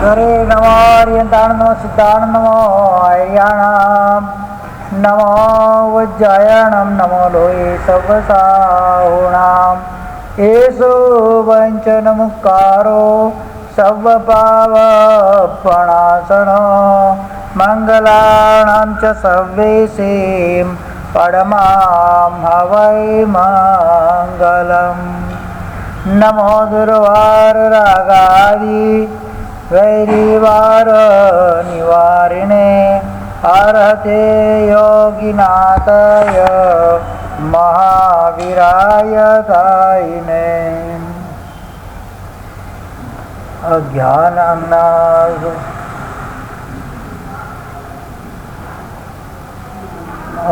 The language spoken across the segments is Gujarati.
હરે નમો હરિયંતાણ નમો સિદ્ધાણ નમો હરિયાણામ નમો ઉજ્જયણમ નમો લોહી સર્વસાહુણામ એસો વંચન મુક્કારો સર્વપાવપણાસન મંગલાણાં ચ સર્વેસીમ પરમામ હવૈ મંગલમ. નમો દુર્વાર રાગાદિ વૈરીવાર નિવારિણે અર્હતે યોગિનાથય મહાવીરાય તાઈને. અજ્ઞાનાનાદ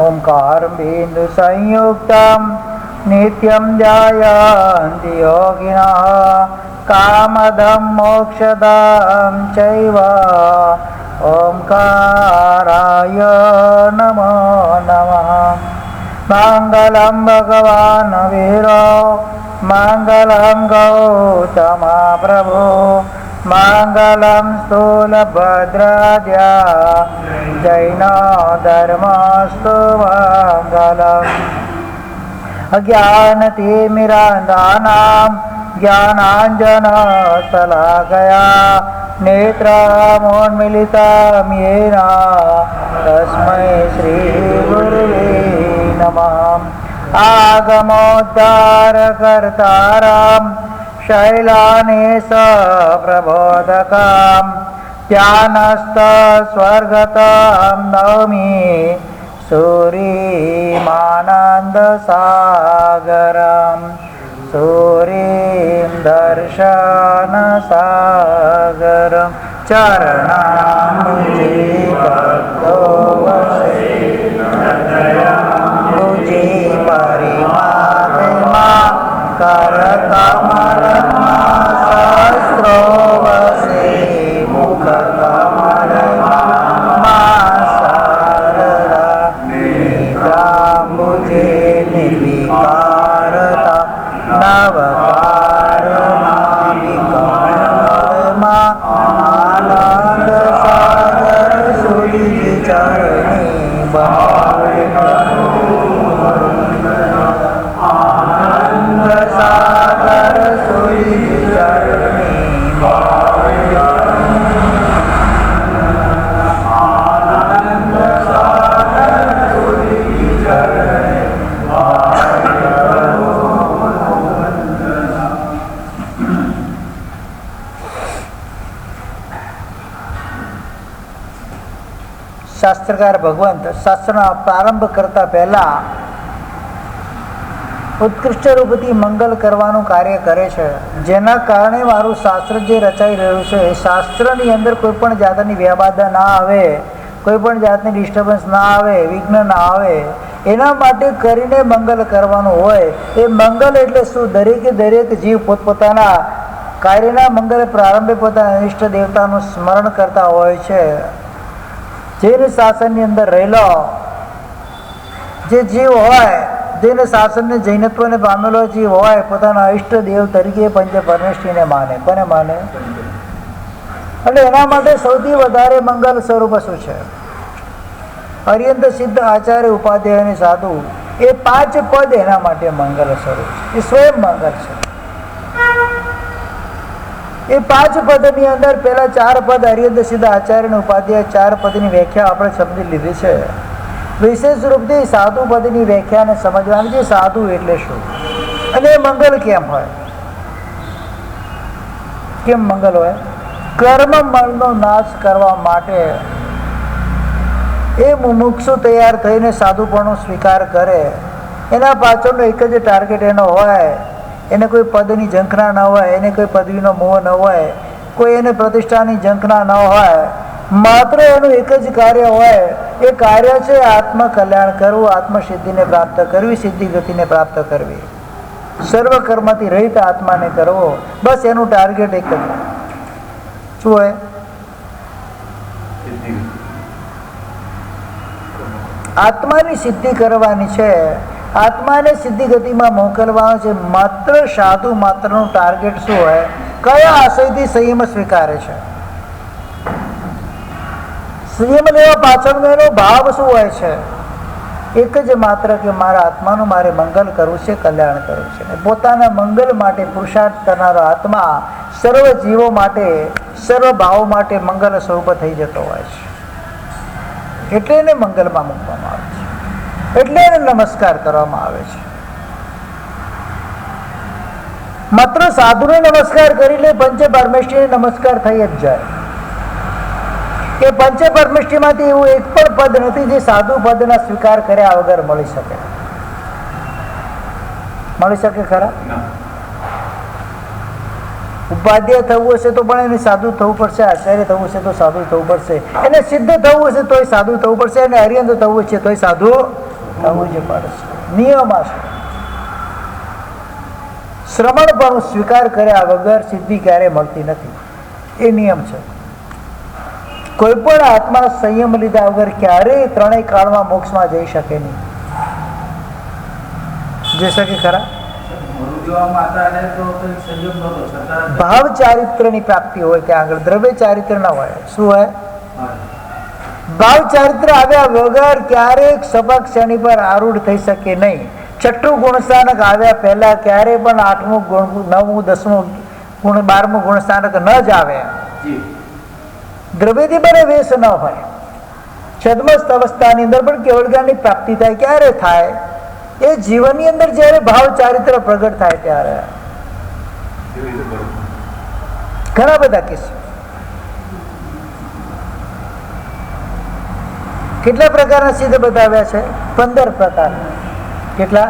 ઓમકાર બિંદુ સંયુક્તમ નિત્યમ ધ્યાયન્તિ યોગિનઃ કામદમ મોક્ષદમ ચૈવ ઓમકારાય નમો નમઃ. મંગલમ ભગવાન વીરો મંગલમ ગૌતમા પ્રભુ મંગલમ સ્થૂલભદ્રાદ્યા જૈન ધર્મસ્તુ મંગલમ. અજ્ઞાનતિમિરાંધાનાં જ્ઞાનાંજન શલાકયા નેત્રમોન્મિલિतं येन તસ્મૈ શ્રી ગુરવે નમઃ. આગમોદ્ધારકર્તારં શૈલાનેશ પ્રબોધકં ધ્યાનસ્થ સ્વર્ગતં નૌમિ સૂરીમાનંદ સાગરમ સૂરીમ દર્શન સાગરમ. ચરણાંબુજે ભક્તો વસે ભુજે પરિમાતમા કરકમલમાં સહસ્રો વસે મુખ કમલમાં સરળા નિકાંબુજે નિર્વિકારતા નવકારમાં વિકમળમાં આનંદ સાગર સુરી ચરણી આનંદ સાગર સુરી ચરણી આનંદ સાગર સુરી ચરણી. શાસ્ત્રકાર ભગવંત શાસ્ત્રનો પ્રારંભ કરતા પહેલા ઉત્કૃષ્ટ રૂપથી મંગલ કરવાનું કાર્ય કરે છે, જેના કારણે મારું શાસ્ત્ર જે રચાઈ રહ્યું છે એ શાસ્ત્રની અંદર કોઈ પણ જાતની વ્યાબાધા ના આવે, કોઈ પણ જાતની ડિસ્ટર્બન્સ ના આવે, વિઘ્ન ના આવે, એના માટે કરીને મંગલ કરવાનું હોય. એ મંગલ એટલે શું? દરેકે દરેક જીવ પોતપોતાના કાર્યના મંગલ પ્રારંભે પોતાના ઇષ્ટ દેવતાનું સ્મરણ કરતા હોય છે. જેને શાસનની અંદર રહેલો જે જીવ હોય, જેને શાસનને જૈનત્વને પામેલો જીવ હોય, પોતાના ઈષ્ટદેવ તરીકે પંચ પરમેષ્ઠીને માને. કોને માને? એટલે એના માટે સૌથી વધારે મંગલ સ્વરૂપ શું છે? અર્યંત સિદ્ધ આચાર્ય ઉપાધ્યાય અને સાધુ એ 5 પદ એના માટે મંગલ સ્વરૂપ છે. એ સ્વયં મંગલ છે. એ 5 પદની અંદર પેલા 4 પદ અર્યંત સિદ્ધ આચાર્ય અને ઉપાધ્યાય 4 પદની વ્યાખ્યા આપણે સમજી લીધી છે. વિશેષ રૂપથી સાધુ પદની વ્યાખ્યાને સમજવાની છે. સાધુ એટલે શું અને મંગલ કેમ હોય? કેમ મંગલ હોય? કર્મ મળનો નાશ કરવા માટે એ મુમુક્ષુ તૈયાર થઈને સાધુપણનો સ્વીકાર કરે. એના પાછળનો એક જ ટાર્ગેટ એનો હોય. એને કોઈ પદની ઝંખના ન હોય, એને કોઈ પદવીનો મોહ ન હોય, કોઈ એને પ્રતિષ્ઠાની ઝંખના ન હોય. માત્ર એનું એક જ કાર્ય હોય. એ કાર્ય છે આત્મકલ્યાણ કરવું, આત્મસિદ્ધિને પ્રાપ્ત કરવી, સિદ્ધિ ગતિને પ્રાપ્ત કરવી, સર્વ કર્મથી રહિત આત્માને કરવો. બસ એનું ટાર્ગેટ એક જ. શું હોય? આત્માની સિદ્ધિ કરવાની છે, આત્માને સિદ્ધિ ગતિમાં મોકલવાનો છે. માત્ર સાધુ માત્રનું ટાર્ગેટ શું હોય? કયા આશયથી સંયમ સ્વીકારે છે? સંયમ લેવા પાછળનો એનો ભાવ શું હોય છે? એક જ માત્ર કે મારા આત્માનું મારે મંગલ કરવું છે, કલ્યાણ કરવું છે. અને પોતાના મંગલ માટે પુરુષાર્થ કરનારો આત્મા સર્વ જીવો માટે, સર્વ ભાવો માટે મંગલ સ્વરૂપ થઈ જતો હોય છે. એટલે એને મંગલમાં મૂકવામાં આવે છે, એટલે એને નમસ્કાર કરવામાં આવે છે. માત્ર સાધુને નમસ્કાર કરી લે, પંચ પરમેષ્ઠીને નમસ્કાર થઈ જ જાય. કે પંચ પરમેષ્ઠીમાંથી એવું એક પણ પદ નથી જે સાધુ પદના સ્વીકાર કર્યા વગર મળી શકે. મળી શકે ખરા? ઉપાધ્યાય થવું હશે તો પણ એને સાધુ થવું પડશે, આચાર્ય થવું હશે તો સાધુ થવું પડશે, એને સિદ્ધ થવું હશે તોય સાધુ થવું પડશે, અને હરિયંત થવું છે તોય સાધુ થવું જ પડશે. નિયમ છે. શ્રવણ પણ સ્વીકાર કર્યા વગર સિદ્ધિ ક્યારેય મળતી નથી. એ નિયમ છે. કોઈ પણ આત્મા સંયમ લીધા વગર ક્યારેય ત્રણેય કાળમાં મોક્ષમાં જઈ શકે નહીં. જઈ શકે ખરા? ભાવ ચારિત્ર ની પ્રાપ્તિ હોય ત્યાં આગળ, દ્રવ્ય ચારિત્ર ના હોય. શું હોય? ભાવ ચારિત્ર આવ્યા વગર ક્યારેક સભા ક્ષણી પર આરૂઢ થઈ શકે નહીં. છઠ્ઠું ગુણસ્થાનક આવ્યા પહેલા ક્યારેય પણ 8મું, 9મું, 10મું ગુણ, 12મું ગુણસ્થાનક ન જ આવે. દ્રવ્યથી બને વેશ ન હોય. છદ્મસ્ત અવસ્થાની અંદર પણ કેવળ જ્ઞાનની પ્રાપ્તિ થાય. ક્યારે થાય? એ જીવનની અંદર જયારે ભાવ ચારિત્ર પ્રગટ થાય ત્યારે. ઘણા બધા કિસ્સા. કેટલા પ્રકારના સિદ્ધ બતાવ્યા છે? 15 પ્રકાર. કેટલા?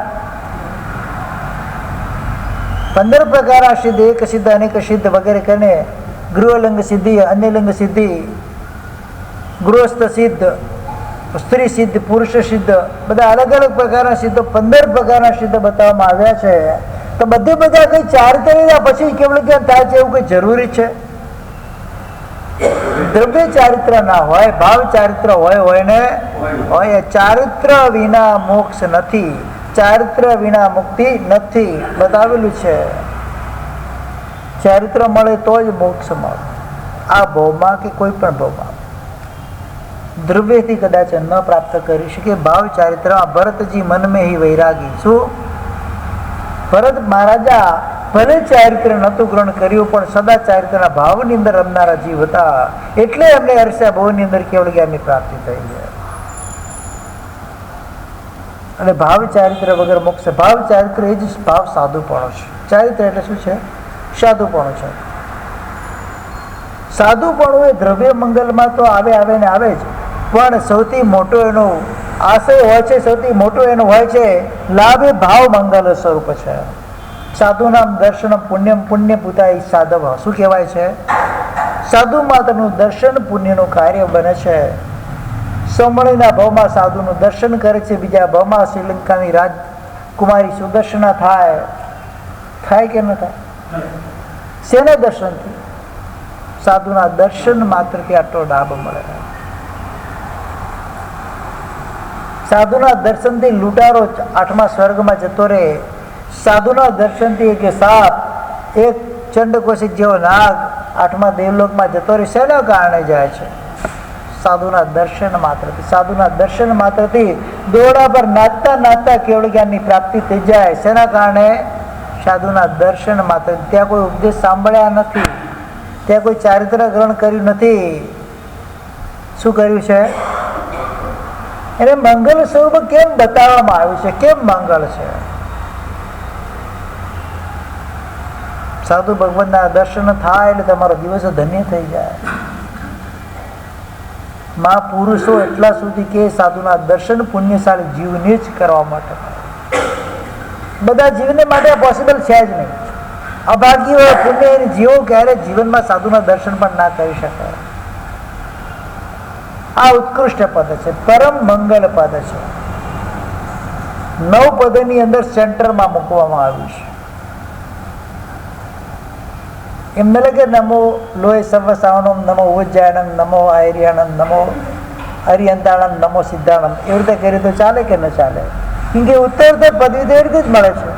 15 પ્રકારના સિદ્ધ, એક સિદ્ધ, અનેક સિદ્ધ વગેરે કરીને ગૃહલિંગ સિદ્ધિ, અન્યલિંગ સિદ્ધિ, ગૃહસ્થ સિદ્ધ, સ્ત્રી સિદ્ધ, પુરુષ સિદ્ધ, બધા અલગ અલગ પ્રકારના સિદ્ધો 15 પ્રકારના સિદ્ધ બતાવવામાં આવ્યા છે. તો બધે બધા કઈ ચારિત્ર પછી કેવળ જ્ઞાન થાય છે એવું કઈ જરૂરી છે? દ્રવ્ય ચારિત્ર ના હોય, ભાવ ચારિત્ર હોય ને હોય. ચારિત્ર વિના મોક્ષ નથી, ચારિત્ર વિના મુક્તિ નથી, બતાવેલું છે. ચારિત્ર મળે તો જ મોક્ષ મળે. આ ભવમાં કે કોઈ પણ ભવમાં દ્રવ્યથી કદાચ ન પ્રાપ્ત કરી શકે. ભાવ ચારિત્રમાં ભરતજી મન મેં હી વૈરાગી. શું? ભરત મહારાજા ભલે ચારિત્ર નતું ગ્રહણ કર્યું પણ સદા ચારિત્રના ભાવની અંદર રમનારા જીવ હતા. એટલે એમને અરસા ભવની અંદર કેવળ જ્ઞાનની પ્રાપ્તિ થઈ છે. અને ભાવ ચારિત્ર વગર મોક્ષ. ભાવ ચારિત્ર એ જ ભાવ સાધુપણો છે. ચારિત્ર એટલે શું છે? સાધુપણું છે. સાધુપણું એ દ્રવ્ય મંગલમાં તો આવે ને આવે જ, પણ સૌથી મોટો એનો આશય હોય છે, સૌથી મોટો એનો હોય છે લાભ એ ભાવ મંગલ સ્વરૂપ છે. સાધુ નામ દર્શન પુણ્યમ પુણ્ય પુતા સાધવ. શું કહેવાય છે? સાધુ માત્રનું દર્શન પુણ્યનું કાર્ય બને છે. સમણીના ભાવમાં સાધુનું દર્શન કરે છે, બીજા ભાવમાં શ્રીલંકાની રાજકુમારી સુદર્શના થાય. થાય કે ન થાય? શેના દર્શનથી? સાધુના દર્શન માત્રથી આટલો લાભ મળે. સાધુના દર્શનથી લૂંટારો 8મા સ્વર્ગમાં જતો રહે. સાધુના દર્શનથી એક સાપ, એક ચંડકોશિક જેવો નાગ 8મા દેવલોકમાં જતો રહે. શેના કારણે જાય છે? સાધુના દર્શન માત્રથી. સાધુના દર્શન માત્રથી દોરડા પર નાચતા નાચતા કેવળ જ્ઞાનની પ્રાપ્તિ થઈ જાય. શેના કારણે? સાધુના દર્શન માત્ર. ત્યાં કોઈ ઉપદેશ સાંભળ્યા નથી, ત્યાં કોઈ ચારિત્ર ગ્રહણ કર્યું નથી. શું કર્યું છે? એને મંગલ સ્વરૂપ કેમ બતાવવામાં આવ્યું છે? કેમ મંગળ છે? સાધુ ભગવાનના દર્શન થાય એટલે તમારો દિવસ ધન્ય થઈ જાય. મહાપુરુષો એટલા સુધી કે સાધુના દર્શન પુણ્યશાળી જીવને જ કરવા માટે. બધા જીવને માટે પોસિબલ છે જ નહીં. અભાગી હોય પુણ્ય જીવો ક્યારે જીવનમાં સાધુના દર્શન પણ ના કરી શકે. આ ઉત્કૃષ્ટ પદ છે, પરમ મંગલ પદ છે. 9 પદની અંદર સેન્ટરમાં મૂકવામાં આવ્યું છે. એમને લાગે નમો લોય સર્વ સાવનમ, નમો ઉજ્જૈનમ, નમો આયર્યાણમ, નમો હરિયંતાણમ, નમો સિદ્ધાણમ. એવી રીતે કરીએ તો ચાલે કે ન ચાલે? કેમ કે ઉત્તર પદવી તો એ રીતે જ મળે છે.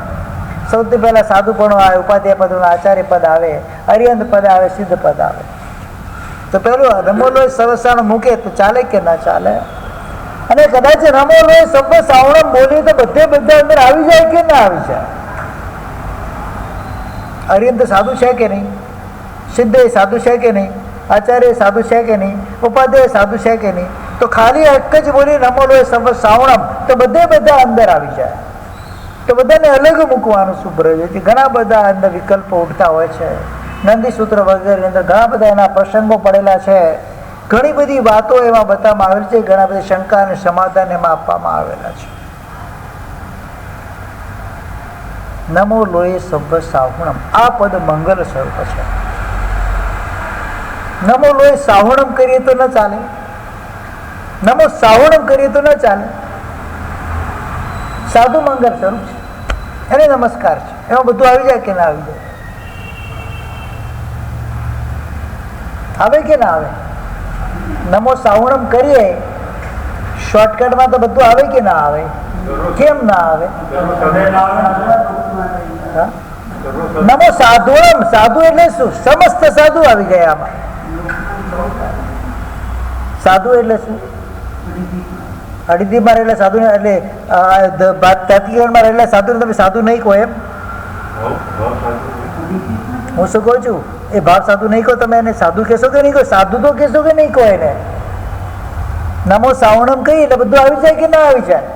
સૌથી પહેલા સાધુપણું આવે, ઉપાધ્યાય પદ, આચાર્ય પદ આવે, હરિયંત પદ આવે, સિદ્ધ પદ આવે. તો પેલું નમો લોય સવસાણ મૂકે તો ચાલે કે ના ચાલે? અને કદાચ નમો લોય સર્વ સાવણમ બોલીએ તો બધે બધા અંદર આવી જાય કે ના આવી જાય? અરિયંત સાધુ છે કે નહીં? સિદ્ધ એ સાધુ છે કે નહીં? આચાર્ય સાધુ છે કે નહીં? ઉપાધ્યાય સાધુ છે કે નહીં? તો ખાલી એક જ બોલી નમો લોય સર્વ સાવણમ તો બધે બધા અંદર આવી જાય. તો બધાને અલગ મૂકવાનું શું પ્રયોજન છે? ઘણા બધા અંદર વિકલ્પો ઉઠતા હોય છે. નંદી સૂત્ર વગેરે અંદર ઘણા બધા એના પ્રસંગો પડેલા છે. ઘણી બધી વાતો એમાં બતાવવામાં આવેલી છે. ઘણા બધા શંકા અને સમાધાન એમાં આપવામાં આવેલા છે. નમો લોય સર્વ સાવણમ આ પદ મંગલ સ્વરૂપ છે. નમો લોય સાવણમ કરીએ તો ન ચાલે, નમો સાવણમ કરીએ તો ન ચાલે. સાધુ મંગલ સ્વરૂપ છે, એને નમસ્કાર છે. એમાં બધું આવી જાય કે ના આવી જાય? આવે કે ના આવે? નમો સાવણમ કરીએ શોર્ટકટમાં તો બધું આવે કે ના આવે? કેમ ના આવે? નમો સાધુણમ, સાધુ એટલે શું? સમસ્ત સાધુ આવી ગયા આમાં. સાધુ એટલે શું? અડીદીમાં રહેલા સાધુ એટલે તાત્વિકમાં રહેલા સાધુ તમે સાધુ નહીં કહો એમ? હું શું કહું છું? એ ભાવ સાધુ નહીં કહો તમે એને સાધુ કહેશો કે નહીં કહો? સાધુ તો કહેશો કે નહીં કહો એને? નમો સાવણમ કહી એટલે બધું આવી જાય કે ના આવી જાય?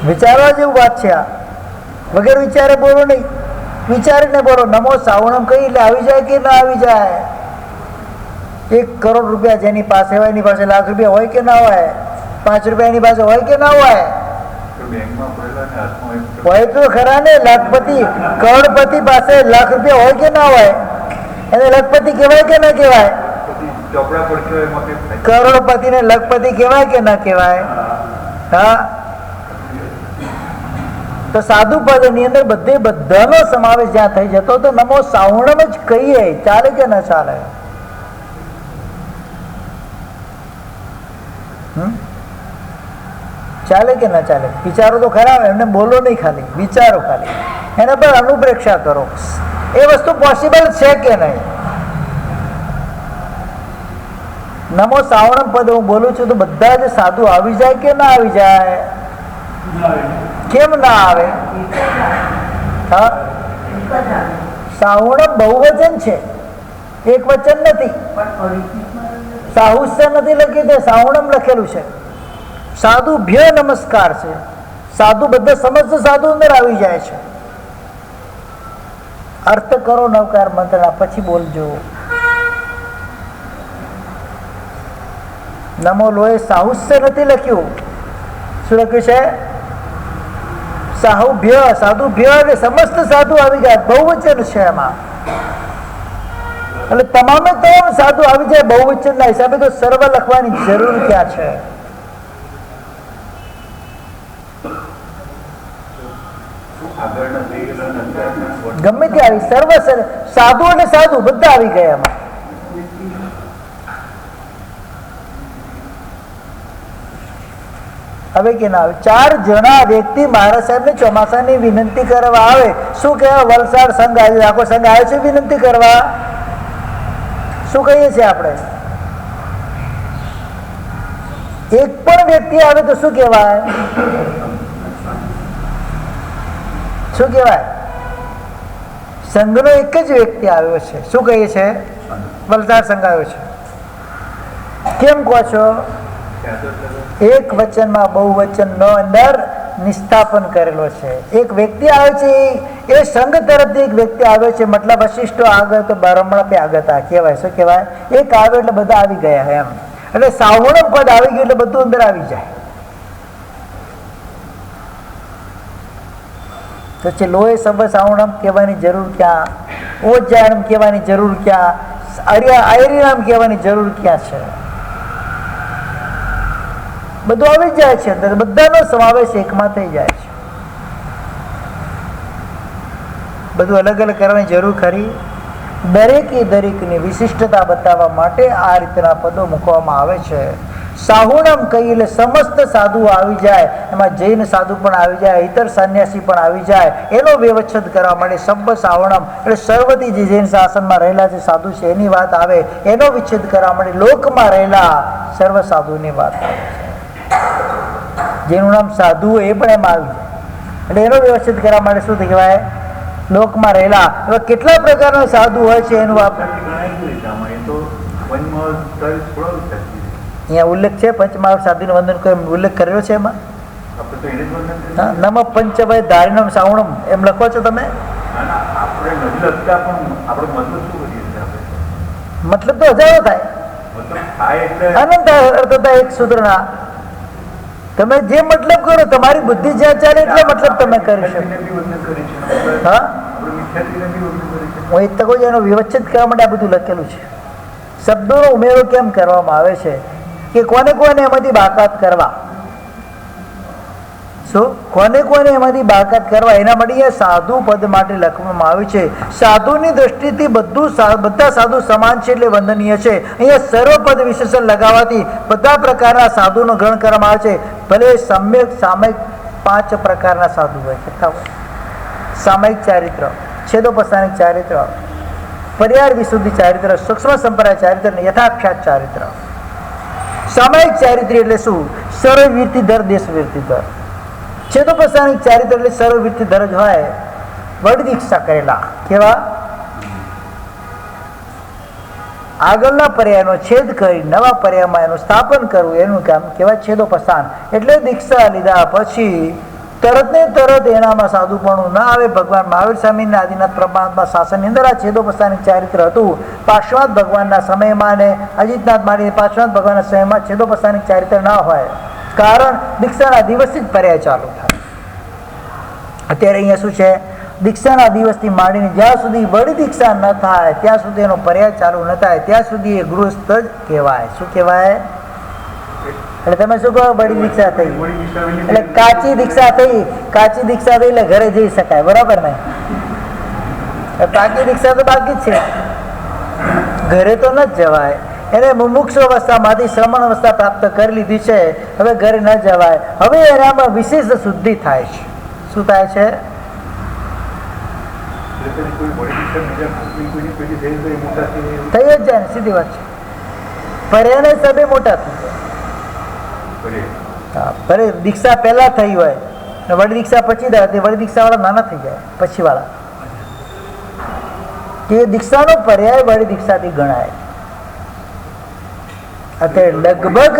વિચારવા જેવું વાત છે આ. વગર વિચારે બોલો નહીં, વિચારીને બોલો. નમો સાવણમ કહી એટલે આવી જાય કે ના આવી જાય? 1 કરોડ રૂપિયા જેની પાસે હોય એની પાસે લાખ રૂપિયા હોય કે ના હોય? 5 રૂપિયા એની પાસે હોય કે ના હોય? હોય તો ખરા ને. લાખપતિ કરોડપતિ પાસે લાખ રૂપિયા હોય કે ના હોય? એને લખપતિ કહેવાય કે ના કહેવાય? કરોડપતિ ને લખપતિ કહેવાય કે ના કહેવાય? હા. તો સાધુ પદ ની અંદર બધે બધાનો સમાવેશ જ્યાં થઈ જતો તો નમો સાવણમ જ કહીએ, ચાલે કે ના ચાલે? ચાલે કે ના ચાલે? વિચારો તો ખરા, એમને બોલો નહીં, ખાલી વિચારો, ખાલી એના પર અનુપ્રેક્ષા કરો. એ વસ્તુ પોસિબલ છે કે નહીં? નમો સાવણમ પદ હું બોલું છું તો બધા જ સાધુ આવી જાય કે ના આવી જાય? કેમ ના આવે? હા, સાવણમ બહુવચન છે, એક વચન નથી. સાહુસ્ય નથી લખ્યું, તે સાવણમ લખેલું છે. સાધુ ભ્ય નમસ્કાર છે. સાધુ બધા સમસ્ત સાધુ અંદર આવી જાય છે. અર્થ કરો નવકાર મંત્રના, પછી બોલજો. નમો લોય સાહુસ્ય નથી લખ્યું. શું લખ્યું છે? સાહુભ્ય, સાધુ ભ્ય એટલે સમસ્ત સાધુ આવી જાય. બહુવચન છે એમાં, એટલે તમામે તમામ સાધુ આવી જાય બહુવચન ના હિસાબે. તો સર્વ લખવાની જરૂર ક્યાં છે? ગમે તે આવી સર્વ સાધુ અને સાધુ બધા આવી ગયા એમાં. હવે કે ના આવે? 4 જણા વ્યક્તિ મહારાજ સાહેબ ને ચોમાસાની વિનંતી કરવા આવે. શું કહેવાય? વલસાડ સંઘ આવ્યો, આખો સંઘ આવે છે વિનંતી કરવા. શું કહીએ છીએ આપણે? એક પણ વ્યક્તિ આવે તો શું કહેવાય? શું કહેવાય? સંઘનો એક જ વ્યક્તિ આવ્યો છે. શું કહીએ છે? વલસાડ સંઘ આવ્યો છે. કેમ કહો છો? એક વચનમાં બહુવચન નો અંદર નિસ્થાપન કરેલો છે. એક વ્યક્તિ આવે છે, એ સંઘ તરફથી એક વ્યક્તિ આવ્યો છે. મતલબ વશિષ્ઠો આગળ તો બ્રાહ્મણ પે આગતા કહેવાય. શું કહેવાય? એક આવ્યો એટલે બધા આવી ગયા એમ. એટલે સાવણમ પદ આવી ગયું એટલે બધું અંદર આવી જાય. તો છે લોહે સર્વ સાવણમ કહેવાની જરૂર ક્યાં? ઓજાણમ કહેવાની જરૂર ક્યાં? આયરીનામ કહેવાની જરૂર ક્યાં છે? બધું આવી જાય છે અંદર. બધાનો સમાવેશ એકમાં થઈ જાય છે. બધું અલગ અલગ કરવાની જરૂર ખરી? દરેકની વિશિષ્ટતા બતાવવા માટે આ રીતના પદો મૂકવામાં આવે છે. સાહુણમ કહી એટલે સમસ્ત સાધુ આવી જાય, એમાં જૈન સાધુ પણ આવી જાય, ઇતર સંન્યાસી પણ આવી જાય, એનો વ્યવચ્છેદ કરવા માટે સબ્બ સાહુણમ એટલે સર્વથી જે જૈન શાસનમાં રહેલા જે સાધુ છે એની વાત આવે, એનો વિચ્છેદ કરવા માટે લોકમાં રહેલા સર્વ સાધુની વાત આવે છે. જેનું નામ સાધુ એ પણ એમાં આવી જાય એટલે એનો વ્યવચ્છેદ કરવા માટે શું કહેવાય? લોકમાં રહેલા. હવે કેટલા પ્રકારના સાધુ હોય છે એનું અહીંયા ઉલ્લેખ છે. પંચમહાવીર સાધુનું વંદન કોઈ ઉલ્લેખ કર્યો છે એમાં? નમ પંચભાઈ ધારિણમ સાવણમ એમ લખો છો તમે? મતલબ તો હજારો થાય, અનંત અર્થતા એક સૂત્રના. તમે જે મતલબ કરો, તમારી બુદ્ધિ જ્યાં ચાલે એટલે મતલબ તમે કરી શકો. હા, હું એક તકો એનો વ્યવચ્છેદ કરવા માટે આ બધું લખેલું છે. શબ્દોનો ઉમેરો કેમ કરવામાં આવે છે કે કોને કોને એમાંથી બાકાત કરવા, શું કોને કોને એમાંથી બાકાત કરવા, એના માટે અહીંયા સાધુ પદ માટે લખવામાં આવ્યું છે. સાધુની દ્રષ્ટિથી બધા સાધુ સમાન છે એટલે વંદનીય છે. અહીંયા સર્વપદ વિશેષણ લગાવવાથી બધા પ્રકારના સાધુનો ગ્રહણ કરવામાં આવે છે. ભલે સમ્યક સામયિક 5 પ્રકારના સાધુ હોય. કેટલા હોય? સામયિક ચારિત્ર, છેદોપસ્થાનિક ચારિત્ર, પર્યાય વિશુદ્ધિ ચારિત્ર, સૂક્ષ્મ સંપ્રદાય ચારિત્ર અને યથાક્ષાત ચારિત્ર. સામયિક ચારિત્ર એટલે શું? સર્વવીરથી દર દેશવીરથી દર. છેદોપસ્થાનિક ચારિત્ર એટલે સર્વવીરથી દર જ હોય, વડ દીક્ષા કરેલા. કેવા? આગળના પર્યાયનો છેદ કરી નવા પર્યાયમાં એનું સ્થાપન કરવું, એનું કામ કહેવાય છેદોપસ્થાન. એટલે દીક્ષા લીધા પછી તરત ને તરત એનામાં સાધુપણું ના આવે. ભગવાન મહાવીર સ્વામીના આદિનાથ પરમાત્મા શાસનની અંદર આ છેદોપસ્થાનિક ચારિત્ર હતું. પાર્શ્વનાથ ભગવાનના સમયમાં ને અજીતનાથ મારી પાર્શ્વનાથ ભગવાનના સમયમાં છેદોપસ્થાનિક ચારિત્ર ના હોય, કારણ દીક્ષાના દિવસથી જ પર્યાય ચાલુ થાય. અત્યારે અહીંયા શું છે? દીક્ષાના દિવસથી માંડીને જ્યાં સુધી વડી દીક્ષા ન થાય ત્યાં સુધી એનો પર્યાય ચાલુ ન થાય ત્યાં સુધી એ ગૃહસ્થ જ કહેવાય. શું કહેવાય? એટલે તમે શું કહો? વડી દીક્ષા થઈ એટલે કાચી દીક્ષા થઈ. કાચી દીક્ષા થઈ એટલે ઘરે જઈ શકાય, બરાબર ને? પાકી દીક્ષા તો બાકી જ છે, ઘરે તો ન જ જવાય. એને મુમુક્ષ અવસ્થામાંથી શ્રમણ અવસ્થા પ્રાપ્ત કરી લીધી છે, હવે ઘરે ન જવાય. હવે એનામાં વિશેષ શુદ્ધિ થાય છે. શું થાય છે? થઈ જ જાય ને, સીધી વાત છે. પર્યાને સભે મોટા થઈ જાય. દીક્ષા પહેલા થઈ હોય ને વડી દીક્ષા પછી થાય, વડી દીક્ષા વાળા નાના થઈ જાય પછી વાળા. એ દીક્ષાનો પર્યાય વડી દીક્ષાથી ગણાય. અત્યારે લગભગ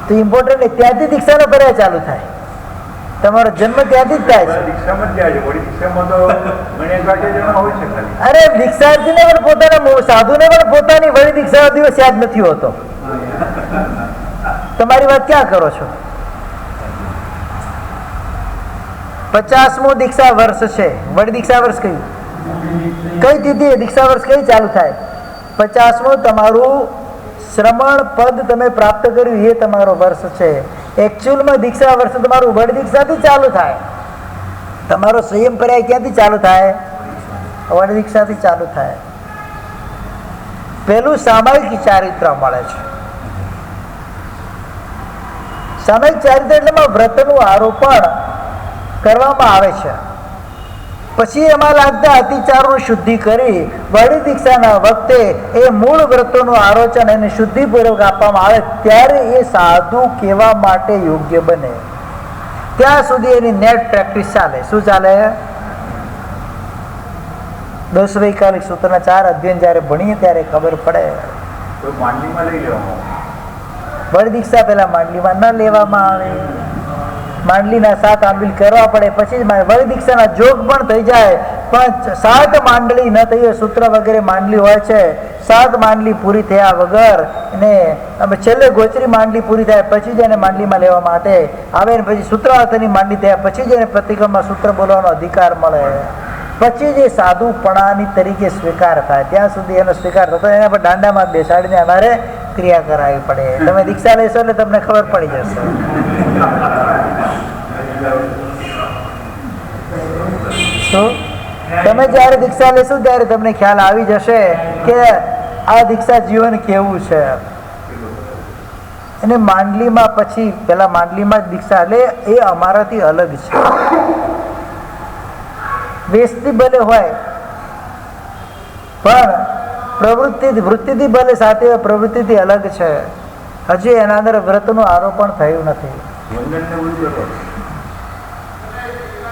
તો ઇમ્પોર્ટન્ટ નહીં, ત્યાંથી દીક્ષાનો પર્યાય ચાલુ થાય. તમારો જન્મ ત્યાંથી જ થાય છે. અરે દીક્ષાર્થીને પણ પોતાના સાધુને પણ પોતાની વળી દીક્ષાનો દિવસ યાદ નથી હોતો. તમારી વાત ક્યાં કરો છો? 50મું દીક્ષા વર્ષ છે. વળી દીક્ષા વર્ષ કયું? કઈ તિથિ દીક્ષા વર્ષ કઈ ચાલુ થાય? 50મું તમારું શ્રમણ પદ તમે પ્રાપ્ત કર્યું એ તમારો વર્ષ છે. એકચ્યુઅલમાં દીક્ષા વર્ષ તમારું વડ દીક્ષાથી ચાલુ થાય. તમારો સંયમ પર્યાય ક્યાંથી ચાલુ થાય? વડ દીક્ષાથી ચાલુ થાય. પેલું સામયિક ચારિત્ર મળે છે. સામયિક ચારિત્ર એટલે વ્રતનું આરોપણ કરવામાં આવે છે. પછી એમાં લાગતા અતિચારોની શુદ્ધિ કરી વડી દીક્ષાના વખતે એ મૂળ વ્રતોનું આરોચન એને શુદ્ધિપૂર્વક આપવામાં આવે ત્યારે એ સાધુ કહેવા માટે યોગ્ય બને. ત્યાં સુધી એની નેટ પ્રેક્ટિસ ચાલે. શું ચાલે? 10 વૈકાલિક સૂત્રના 4 અધ્યયન જયારે ભણીએ ત્યારે ખબર પડે. વડી દીક્ષા પેલા માંડલીમાં ન લેવામાં આવે, માંડલીના 7 આંબીલ કરવા પડે, પછી વળી દીક્ષાના જોગ પણ થઈ જાય. પણ 7 માંડલી ન થઈ હોય, સૂત્ર વગેરે માંડલી હોય છે, 7 માંડલી પૂરી થયા વગર એને છેલ્લે ગોચરી માંડલી પૂરી થાય પછી જ એને માંડલીમાં લેવા માટે આવે. પછી સૂત્રાર્થની માંડલી થયા પછી જ એને પ્રતિક્રમમાં સૂત્ર બોલવાનો અધિકાર મળે. પછી જે સાધુપણાની તરીકે સ્વીકાર થાય ત્યાં સુધી એનો સ્વીકાર થતો એના પર દાંડામાં બેસાડીને અમારે ક્રિયા કરાવવી પડે. તમે દીક્ષા લેશો એટલે તમને ખબર પડી જશે. શું તમે જયારે દીક્ષા લેશો ત્યારે તમને ખ્યાલ આવી જશે કે આ દીક્ષા જીવન કેવું છે. એને માંડલીમાં પછી પેલા માંડલીમાં જ દીક્ષા એટલે એ અમારાથી અલગ છે. વેશથી ભલે હોય પણ વૃત્તિથી ભલે સાથે હોય, પ્રવૃત્તિથી અલગ છે. હજી એના અંદર વ્રતનું આરોપણ થયું નથી.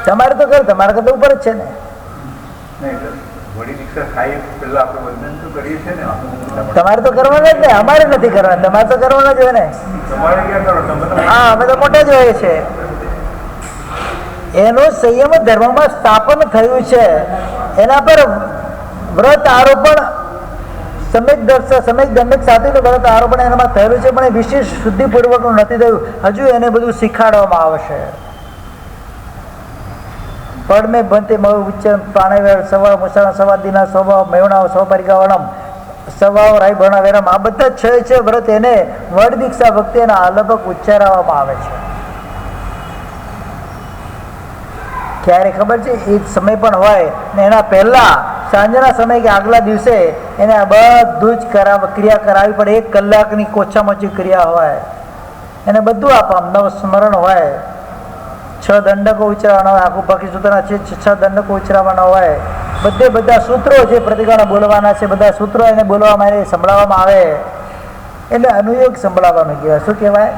તમારે તો કરે, તમારે કરતા ઉપર જ છે ને. તમારે તો કરવાના જ ને, અમારે નથી કરવાના. તમારે તો કરવાના જ હોય ને. હા, અમે તો મોટા જ હોઈએ છે. એનું સંયમ ધર્મમાં સ્થાપન થયું છે. એના પર વ્રત આરોપણ સમ્યક દંડક સાથે વ્રત આરોપણ એનામાં થયેલું છે, પણ એ વિશેષ શુદ્ધિપૂર્વકનું નથી થયું. હજુ એને બધું શીખાડવામાં આવશે. પડમે બનતે મવ ઉચ્ચન પ્રાણવેર સવા મુસા સવાદીના સ્વભાવ મેવણાવ સ્વપરિગાવણમ સવાઓ રાય ભણાવેરમ, આ બધા છે વ્રત એને વડ દીક્ષા વખતે એના અલબક ઉચ્ચારવામાં આવે છે. ક્યારે ખબર છે? એ સમય પણ હોય ને એના પહેલા સાંજના સમય કે આગલા દિવસે એને આ બધું જ ક્રિયા કરાવવી પડે. 1 કલાકની ઓછામાં ઓછી ક્રિયા હોય, એને બધું આપવાનું નવ સ્મરણ હોય, 6 દંડકો ઉચ્ચારવાના હોય, આખું બાકી સૂત્રના છે 6 દંડકો ઉચ્ચારવાના હોય, બધા સૂત્રો જે પ્રતિકાના બોલવાના છે, બધા સૂત્રો એને બોલવામાં આવે, સંભળાવવામાં આવે. એટલે અનુયોગ સંભળાવવાનું કહેવાય. શું કહેવાય?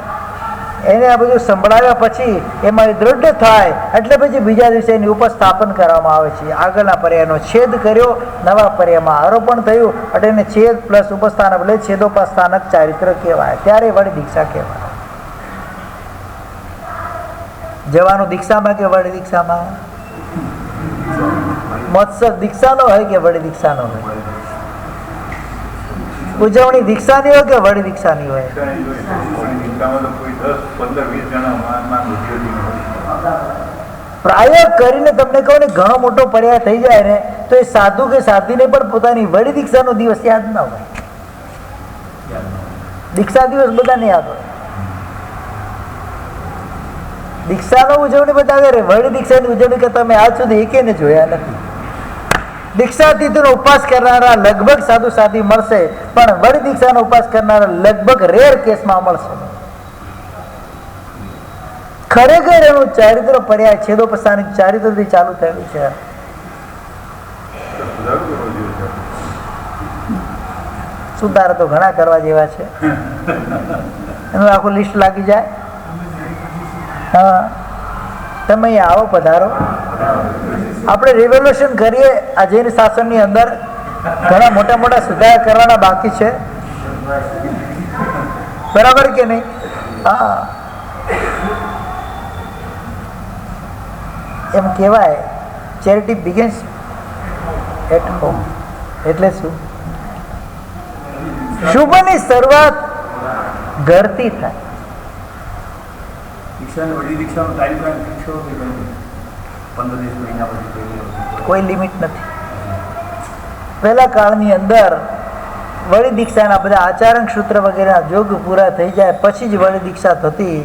એને આ બધું સંભળાવ્યા પછી એમાં દૃઢ થાય એટલે પછી બીજા દિવસે એની ઉપસ્થાપન કરવામાં આવે છે. આગળના પર્યાયનો છેદ કર્યો, નવા પર્યાયમાં આરોપણ થયું એટલે એને છેદ પ્લસ ઉપસ્થાન એટલે છેદોપસ્થાનક ચારિત્ર કહેવાય. ત્યારે વળી દીક્ષા કહેવાય. જવાનું દીક્ષામાં કે વળી દીક્ષામાં? મહોત્સવ દીક્ષાનો હોય કે વળી દીક્ષાનો હોય? ઉજવણી દીક્ષાની હોય કે વળી દીક્ષાની હોય? પ્રાય કરીને તમને કહું ને, ઘણો મોટો પર્યાય થઈ જાય ને તો એ સાધુ કે સાધ્વીને પણ પોતાની વળી દીક્ષાનો દિવસ યાદ ના હોય. દીક્ષા દિવસ બધાને યાદ હોય. દીક્ષાનો ઉજવણી બધા કરે, વળી દીક્ષાની ઉજવણી કે તમે આજ સુધી એકેને જોયા નથી. દીક્ષાતીથનો ઉપવાસ કરનારા લગભગ સાધુ સાધી મળશે, પણ વળી દીક્ષાનો ઉપવાસ કરનારા લગભગ રેર કેસમાં મળશે. ખરેખર એનું ચારિત્ર પર્યાય છેદોપસ્થાનિક ચારિત્રથી ચાલુ થયેલું છે. સુધારા તો ઘણા કરવા જેવા છે. એનું આખું લિસ્ટ લાગી જાય. હા, તમે અહીંયા આવો, પધારો. આપણે રિવોલ્યુશન કરીએ. આ જૈન શાસનની અંદર ઘણા મોટા મોટા સુધારા કરવાના બાકી છે. બરાબર કે નહીં? હા, એમ કહેવાય ચેરિટી બિગિન્સ એટ હોમ. એટલે શું? શુભની શરૂઆત ઘરથી થાય. કોઈ લિમિટ નથી. પહેલા કાળની અંદર વળી દીક્ષાના બધા આચારણ સૂત્ર વગેરેના જોગ પૂરા થઈ જાય પછી જ વળી દીક્ષા થતી.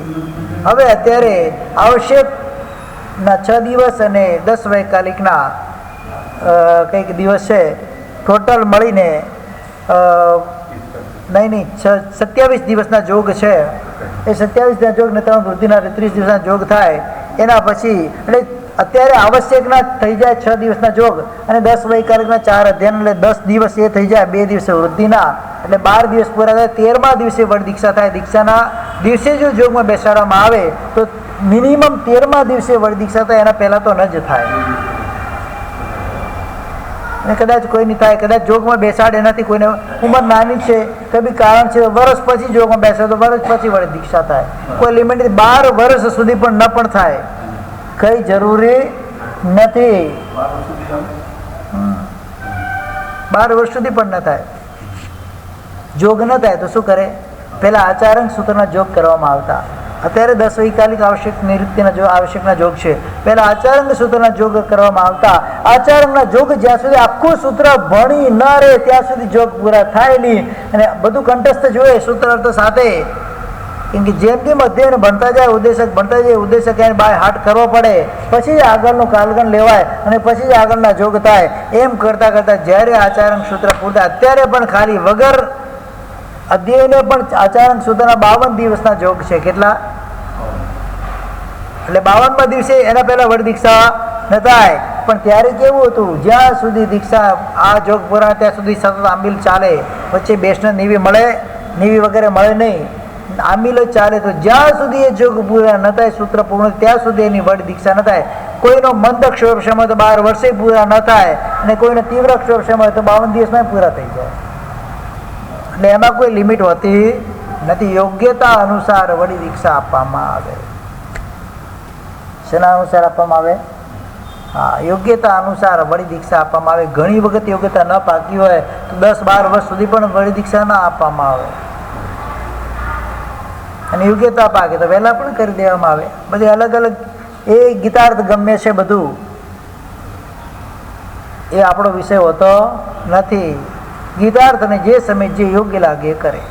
હવે અત્યારે આવશ્યકના 6 દિવસ અને 10 વૈકાલિકના કંઈક દિવસ છે, ટોટલ મળીને નહીં 27 દિવસના જોગ છે. એ 27 જોગ ને 3 વૃદ્ધિના 30 દિવસના જોગ થાય. એના પછી એટલે અત્યારે આવશ્યકના થઈ જાય 6 દિવસના જોગ અને 10 વૈકાલિકના 4 અધ્યયન એટલે 10 દિવસ એ થઈ જાય, 2 દિવસે વૃદ્ધિના એટલે 12 દિવસ પૂરા થાય. 13મા દિવસે વડ દીક્ષા થાય. દીક્ષાના દિવસે જો જોગમાં બેસાડવામાં આવે તો મિનિમમ 13મા દિવસે વડ દીક્ષા થાય. એના પહેલાં તો ન જ થાય. અને કદાચ કોઈની થાય, કદાચ જોગમાં બેસાડે નથી, કોઈને ઉંમર નાની છે, કંઈ બી કારણ છે, વર્ષ પછી જોગમાં બેસે તો વર્ષ પછી વળી દીક્ષા થાય. કોઈ લિમિટ 12 વર્ષ સુધી પણ ન પણ થાય, કઈ જરૂરી નથી. 12 વર્ષ સુધી પણ ન થાય. જોગ ન થાય તો શું કરે? પહેલા આચારણ સૂત્રના જોગ કરવામાં આવતા. અત્યારે 10 વૈકાલિક આવશ્યક નિવૃત્તિના આવશ્યકના જોગ છે. પહેલા આચારંગ સૂત્રના જોગ કરવામાં આવતા. આચારંગના જોગ જ્યાં સુધી આખું સૂત્ર ભણી ન રહે ત્યાં સુધી જોગ પૂરા થાય નહીં. અને બધું કંઠસ્થ જોઈએ સૂત્ર અર્થ સાથે. કેમ કે જેમ જેમ અધ્યયન ભણતા જાય ઉદ્દેશક એને બાય હાટ કરવો પડે, પછી જ આગળનું કાલગણ લેવાય અને પછી જ આગળના જોગ થાય. એમ કરતાં કરતાં જ્યારે આચાર્ય સૂત્ર પૂરતા, અત્યારે પણ ખાલી વગર અધ્યયને પણ આચાર્ય સૂત્રના 52 દિવસના જોગ છે. કેટલા? એટલે 52મા દિવસે એના પહેલા વડ દીક્ષા ન થાય. પણ ત્યારે કેવું હતું, જ્યાં સુધી દીક્ષા આ જોગ પૂરા ત્યાં સુધી સતત આંબીલ ચાલે, વચ્ચે બેસને નીવી વગેરે મળે નહીં, આંબીલ જ ચાલે. તો જ્યાં સુધી એ જોગ પૂરા ન થાય, સૂત્ર પૂર્ણ ત્યાં સુધી એની વડ દીક્ષા ન થાય. કોઈનો મંદ ક્ષોભક્ષમ હોય તો 12 વર્ષે પૂરા ન થાય અને કોઈનો તીવ્ર ક્ષોભક્ષમ હોય તો 52 દિવસમાં પૂરા થઈ જાય. એટલે એમાં કોઈ લિમિટ હોતી નથી. યોગ્યતા અનુસાર વડી દીક્ષા આપવામાં આવે. શેના અનુસાર આપવામાં આવે? હા, યોગ્યતા અનુસાર વડી દીક્ષા આપવામાં આવે. ઘણી વખત યોગ્યતા ન પાકી હોય તો 10-12 વર્ષ સુધી પણ વડી દીક્ષા ના આપવામાં આવે, અને યોગ્યતા પાકે તો વહેલા પણ કરી દેવામાં આવે. બધી અલગ અલગ એ ગીતાર્થ ગમ્ય છે, બધું એ આપણો વિષય હોતો નથી. ગીતાર્થને જે સમય જે યોગ્ય લાગે એ કરે.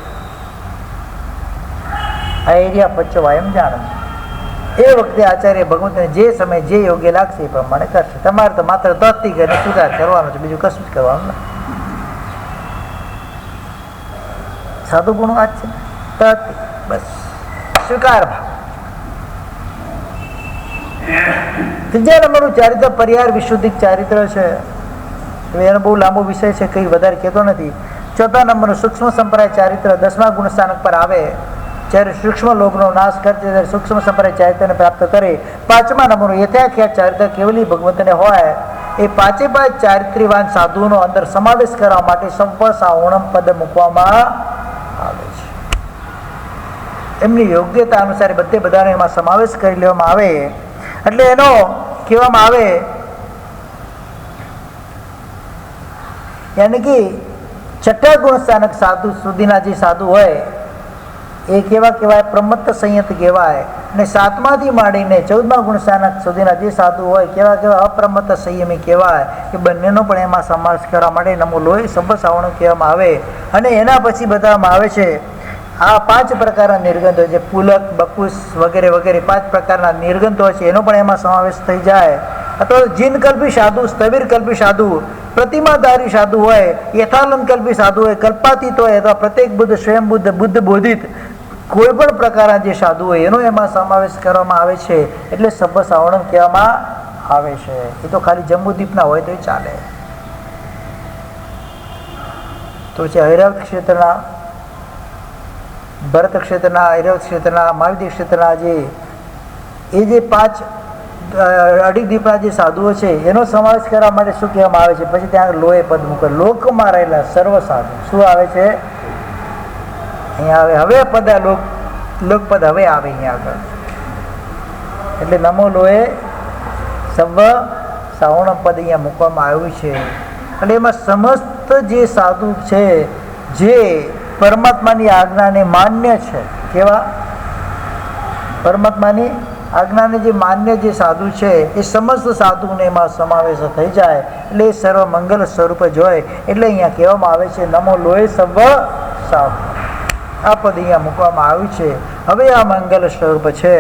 આ એરિયા પચવા એમ જાણે એ વખતે આચાર્ય ભગવંતને જે સમય જે યોગ્ય લાગશે એ પ્રમાણે કરશે. તમારે તો માત્ર તત્થી કરીને સ્વીકાર કરવાનો છે, બીજું કશું જ કરવાનું નથી. સાધુ ગુણ આ જ છે, તત્થી બસ સ્વીકાર ભાવ. ત્રીજા નંબરનું ચારિત્ર પર્યાર વિશુદ્ધિક ચારિત્ર છે. એનો બહુ લાંબો વિષય છે, કંઈ વધારે કહેતો નથી. ચોથા નંબરનું સૂક્ષ્મ સંપ્રદાય ચારિત્ર 10મા ગુણ સ્થાનક પર આવે. જ્યારે સૂક્ષ્મ લોભનો નાશ કરશે ત્યારે સૂક્ષ્મ સંપ્રદાય ચારિત્રને પ્રાપ્ત કરે. 5મા નંબરનું યથાખ્યાત ચારિત્ર કેવલી ભગવંતને હોય. એ 5 ચારિત્ર્યવાન સાધુનો અંદર સમાવેશ કરવા માટે સંપસાવણમ પદ મૂકવામાં આવે છે. એમની યોગ્યતા અનુસાર બધાનો એમાં સમાવેશ કરી લેવામાં આવે. એટલે એનો કહેવામાં આવે યાની કે 6ઠા ગુણ સ્થાનક સાધુ સુધીના જે સાધુ હોય એ કેવા કહેવાય? પ્રમત્ત સંયત કહેવાય. અને 7માથી માંડીને 14મા ગુણ સ્થાનક સુધીના જે સાધુ હોય કેવા કહેવાય? અપ્રમત્ત સંયમી કહેવાય. કે બંનેનો પણ એમાં સમાવેશ કરવા માટે નમો લોહી સંપસાવણું કહેવામાં આવે. અને એના પછી બતાવવામાં આવે છે આ 5 પ્રકારના નિર્ગંધો છે, પુલક, બકુસ વગેરે વગેરે 5 પ્રકારના નિર્ગંધો છે, એનો પણ એમાં સમાવેશ થઈ જાય. અથવા જીનકલ્પી સાધુ, સ્થવિરકલ્પી સાધુ, પ્રતિમાધારી સાધુ હોય, યથાલંકલ્પી સાધુ હોય, કલ્પાતીત હોય, અથવા પ્રત્યેક બુદ્ધ, સ્વયં બુદ્ધ બોધિત કોઈ પણ પ્રકારના જે સાધુ હોય એનો એમાં સમાવેશ કરવામાં આવે છે. એટલે સંપસાવણમ કહેવામાં આવે છે. એ તો ખાલી જંબુદ્વીપના હોય તો ચાલે. તો છે ઐરાવત ક્ષેત્રના, ભરત ક્ષેત્રના, ઐરાવત ક્ષેત્રના, મહાવિદ્ય ક્ષેત્રના જે 5 અઢી દ્વીપના જે સાધુઓ છે એનો સમાવેશ કરવા માટે શું કહેવામાં આવે છે? પછી ત્યાં લોહે પદ મૂકે. લોકમાં રહેલા સર્વ સાધુ શું આવે છે? અહીંયા આવે. હવે પદ લોકપદ હવે આવે અહીંયા આગળ. એટલે નમો લોહે સવ સાવણ પદ અહીંયા મૂકવામાં આવ્યું છે. એટલે એમાં સમસ્ત જે સાધુ છે જે પરમાત્માની આજ્ઞાને માન્ય છે, કેવા? પરમાત્માની આજ્ઞાને જે માન્ય જે સાધુ છે એ સમસ્ત સાધુને એમાં સમાવેશ થઈ જાય. એટલે એ સર્વ મંગલ સ્વરૂપ જ હોય. એટલે અહીંયા કહેવામાં આવે છે નમો લોહે સવ સાધુ. આ પદ અહીંયા મૂકવામાં આવ્યું છે. હવે આ મંગલ સ્વરૂપ છે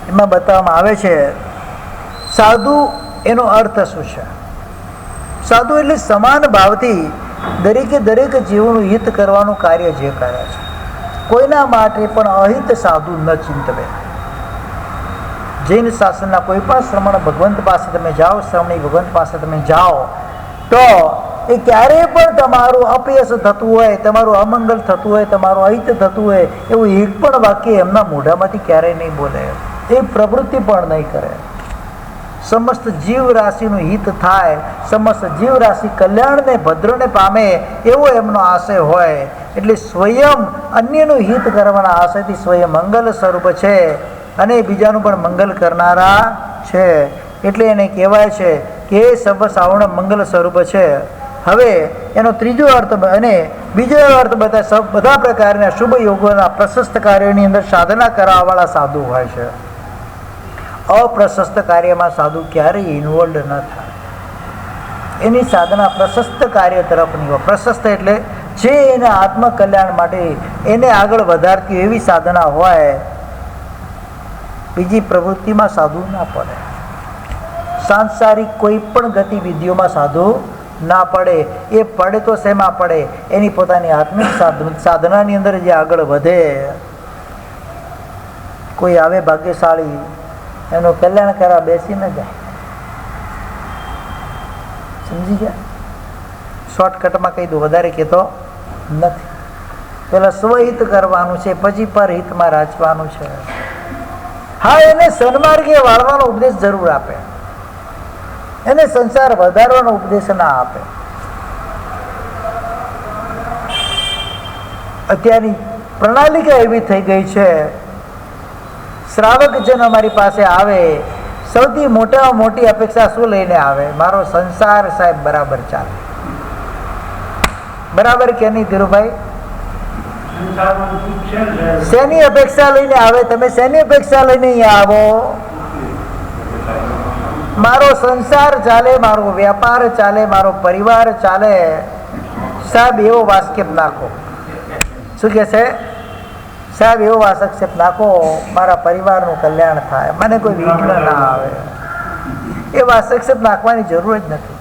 એમાં બતાવવામાં આવે છે સાધુ એનો અર્થ શું છે? સાધુ એટલે સમાન ભાવથી દરેકે દરેક જીવનું હિત કરવાનું કાર્ય જે કરે છે. કોઈના માટે પણ અહિત સાધુ ન ચિંતવે. જૈન શાસનના કોઈ પણ શ્રમણ ભગવંત પાસે તમે જાઓ, શ્રમણી ભગવંત પાસે તમે જાઓ તો એ ક્યારેય પણ તમારું અપયશ થતું હોય, તમારું અમંગલ થતું હોય, તમારું અહિત થતું હોય એવું એક પણ વાક્ય એમના મોઢામાંથી ક્યારેય નહીં બોલે. એ પ્રવૃત્તિ પણ નહીં કરે. સમસ્ત જીવ રાશિનું હિત થાય, સમસ્ત જીવ રાશિ કલ્યાણને ભદ્રને પામે એવો એમનો આશય હોય. એટલે સ્વયં અન્યનું હિત કરવાના આશયથી સ્વયં મંગલ સ્વરૂપ છે અને બીજાનું પણ મંગલ કરનારા છે. એટલે એને કહેવાય છે કે સર્વ સાવણ મંગલ સ્વરૂપ છે. હવે એનો ત્રીજો અર્થ અને બીજો અર્થ બધા પ્રકારના શુભ યોગોના પ્રશસ્ત કાર્યોની અંદર સાધના કરવાવાળા સાધુ હોય છે. અપ્રશસ્ત કાર્યમાં સાધુ ક્યારેય ઇન્વોલ્વ ન થાય. એની સાધના પ્રશસ્ત કાર્ય તરફની હોય. પ્રશસ્ત એટલે જે એને આત્મકલ્યાણ માટે એને આગળ વધારતી એવી સાધના હોય, બીજી પ્રવૃત્તિમાં સાધુ ના પડે. સાંસારિક કોઈ પણ ગતિવિધિઓમાં સાધુ ના પડે. એ પડે તો શેમાં પડે? એની પોતાની આત્મિક સાધનાની અંદર જે આગળ વધે. કોઈ આવે ભાગ્યશાળી, એનું કલ્યાણ કરવા બેસી ન જાય. સમજી ગયા? શોર્ટકટમાં કહી દઉં, વધારે કહેતો નથી. પેલા સ્વહિત કરવાનું છે, પછી પરહિતમાં રાચવાનું છે. હા, એને સન્માર્ગે વાળવાનો ઉપદેશ જરૂર આપે, એને સંસાર વધારવાનો ઉપદેશ ના આપે. અત્યારની પ્રણાલિકા એવી થઈ ગઈ છે, શ્રાવકજન અમારી પાસે આવે, સૌથી મોટામાં મોટી અપેક્ષા શું લઈને આવે? મારો સંસાર સાહેબ બરાબર ચાલે. બરાબર કે નહીં ધીરુભાઈ? શેની અપેક્ષા લઈને આવે? તમે શેની અપેક્ષા લઈને અહીંયા આવો? મારો સંસાર ચાલે, મારો વ્યાપાર ચાલે, મારો પરિવાર ચાલે. સાહેબ એવો વાસ્કેપ નાખો. શું કે છે? સાહેબ એવો વાસ્કેપ નાખો, મારા પરિવારનું કલ્યાણ થાય, મને કોઈ વિઘ્ન ના આવે. એ વાસ્કેપ નાખવાની જરૂર જ નથી.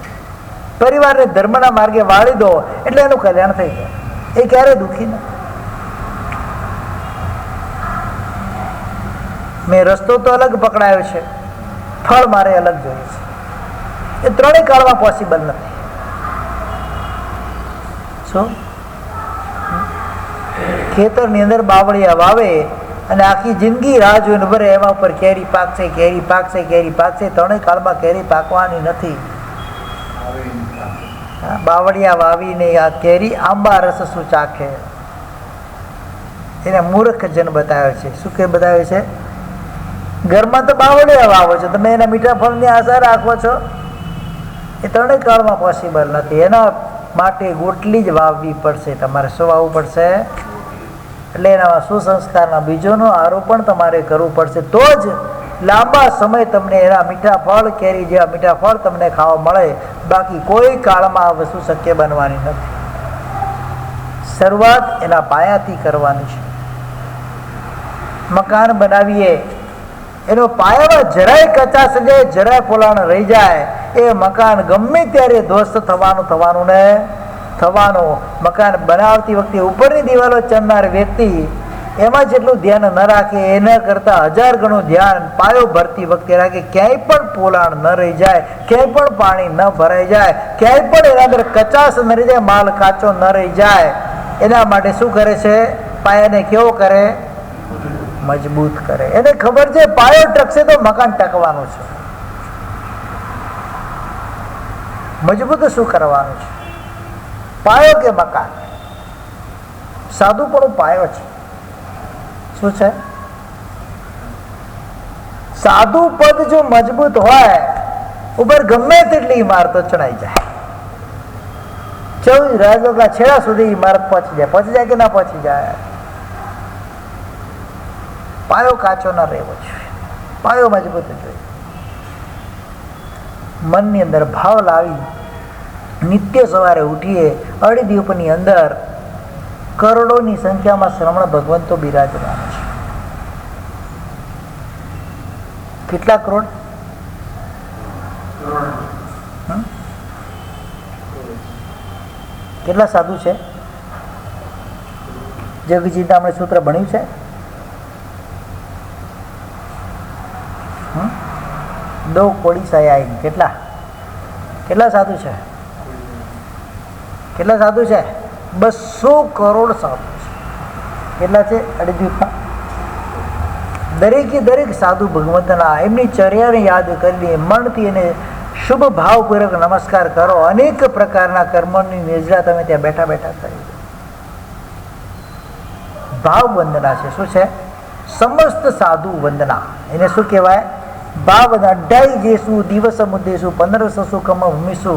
પરિવારને ધર્મના માર્ગે વાળી દો એટલે એનું કલ્યાણ થઈ જાય. એ ક્યારે દુઃખી નથી. મેં રસ્તો તો અલગ પકડાયો છે, ફળ મારે અલગ જોઈએ છે. એ ત્રણેય કાળમાં પોસિબલ નથી. શું? ખેતરની અંદર બાવળિયા વાવે અને આખી જિંદગી રાહ જોઈને ભરે, એમાં ઉપર કેરી પાકશે, કેરી પાકશે, કેરી પાકશે. ત્રણેય કાળમાં કેરી પાકવાની નથી. બાવળિયા વાવીને આ કેરી આંબા રસ શું ચાખે? એને મૂર્ખ જન બતાવે છે. શું કે બતાવે છે? ઘરમાં તો બાવળિયા વાવો છો, તમે એના મીઠા ફળની આશા રાખો છો? એ ત્રણેય કાળમાં પોસિબલ નથી. એના માટે ગોટલી જ વાવવી પડશે. તમારે શું વાવવું પડશે? એટલે એના સુસંસ્કારના બીજોનું આરોપણ તમારે કરવું પડશે. તો જ લાંબા સમય તમને એના મીઠા ફળ, કેરી જેવા મીઠા ફળ તમને ખાવા મળે. બાકી કોઈ કાળમાં આ વસ્તુ શક્ય બનવાની નથી. શરૂઆત એના પાયાથી કરવાની છે. મકાન બનાવીએ, એનો પાયામાં જરાય કચાશ જાય, જરાય પોલાણ રહી જાય, એ મકાન ગમે ત્યારે ધ્વસ્ત થવાનું ને થવાનું. મકાન બનાવતી વખતે ઉપરની દિવાલો ચણનાર વ્યક્તિ એમાં જેટલું ધ્યાન ન રાખે, એના કરતાં 1000 ગણું ધ્યાન પાયો ભરતી વખતે રાખે. ક્યાંય પણ પોલાણ ન રહી જાય, ક્યાંય પણ પાણી ન ભરાઈ જાય, ક્યાંય પણ એના અંદર કચાશ ન રહી જાય, માલ કાચો ન રહી જાય. એના માટે શું કરે છે? પાયાને કેવો કરે? મજબૂત કરે. એને ખબર છે પાયો ટકશે તો મકાન ટકવાનું છે. મજબૂત શું કરવાનું છે? પાયો કે મકાન? સાદું પણ પાયો છે. શું છે? સાદું પદ જો મજબૂત હોય, ઉપર ગમે તેટલી ઇમારતો ચડાઈ જાય, 24 રાજોગા છેડા સુધી ઇમારત પહોંચી જાય કે ના પહોંચી જાય? પાયો કાચો ના રહેવો જોઈએ, પાયો મજબૂત જોઈએ. મનની અંદર ભાવ લાવી નિત્ય સવારે ઉઠીએ, અડી દીપની અંદર કરોડોની સંખ્યામાં શ્રમણ ભગવંતો બિરાજમાન છે. કેટલા કરોડ? કેટલા સાધુ છે? જગજીતા આપણે સૂત્ર ભણ્યું છે. દો કોડી સયાઈ. કેટલા સાધુ છે? કેટલા સાધુ છે? 200 કરોડ સાધુ છે. કેટલા છે? અડધીમાં દરેકે દરેક સાધુ ભગવંતના એમની ચર્યાને યાદ કરી મનથી એને શુભ ભાવપૂર્વક નમસ્કાર કરો. અનેક પ્રકારના કર્મોની નિર્જરા તમે ત્યાં બેઠા બેઠા કરી દો. ભાવ વંદના છે. શું છે? સમસ્ત સાધુ વંદના. એને શું કહેવાય? ભાવ વંદના. 28 જેસુ દિવસ મુદ્દેસુ 1500 કમ ભૂમિસુ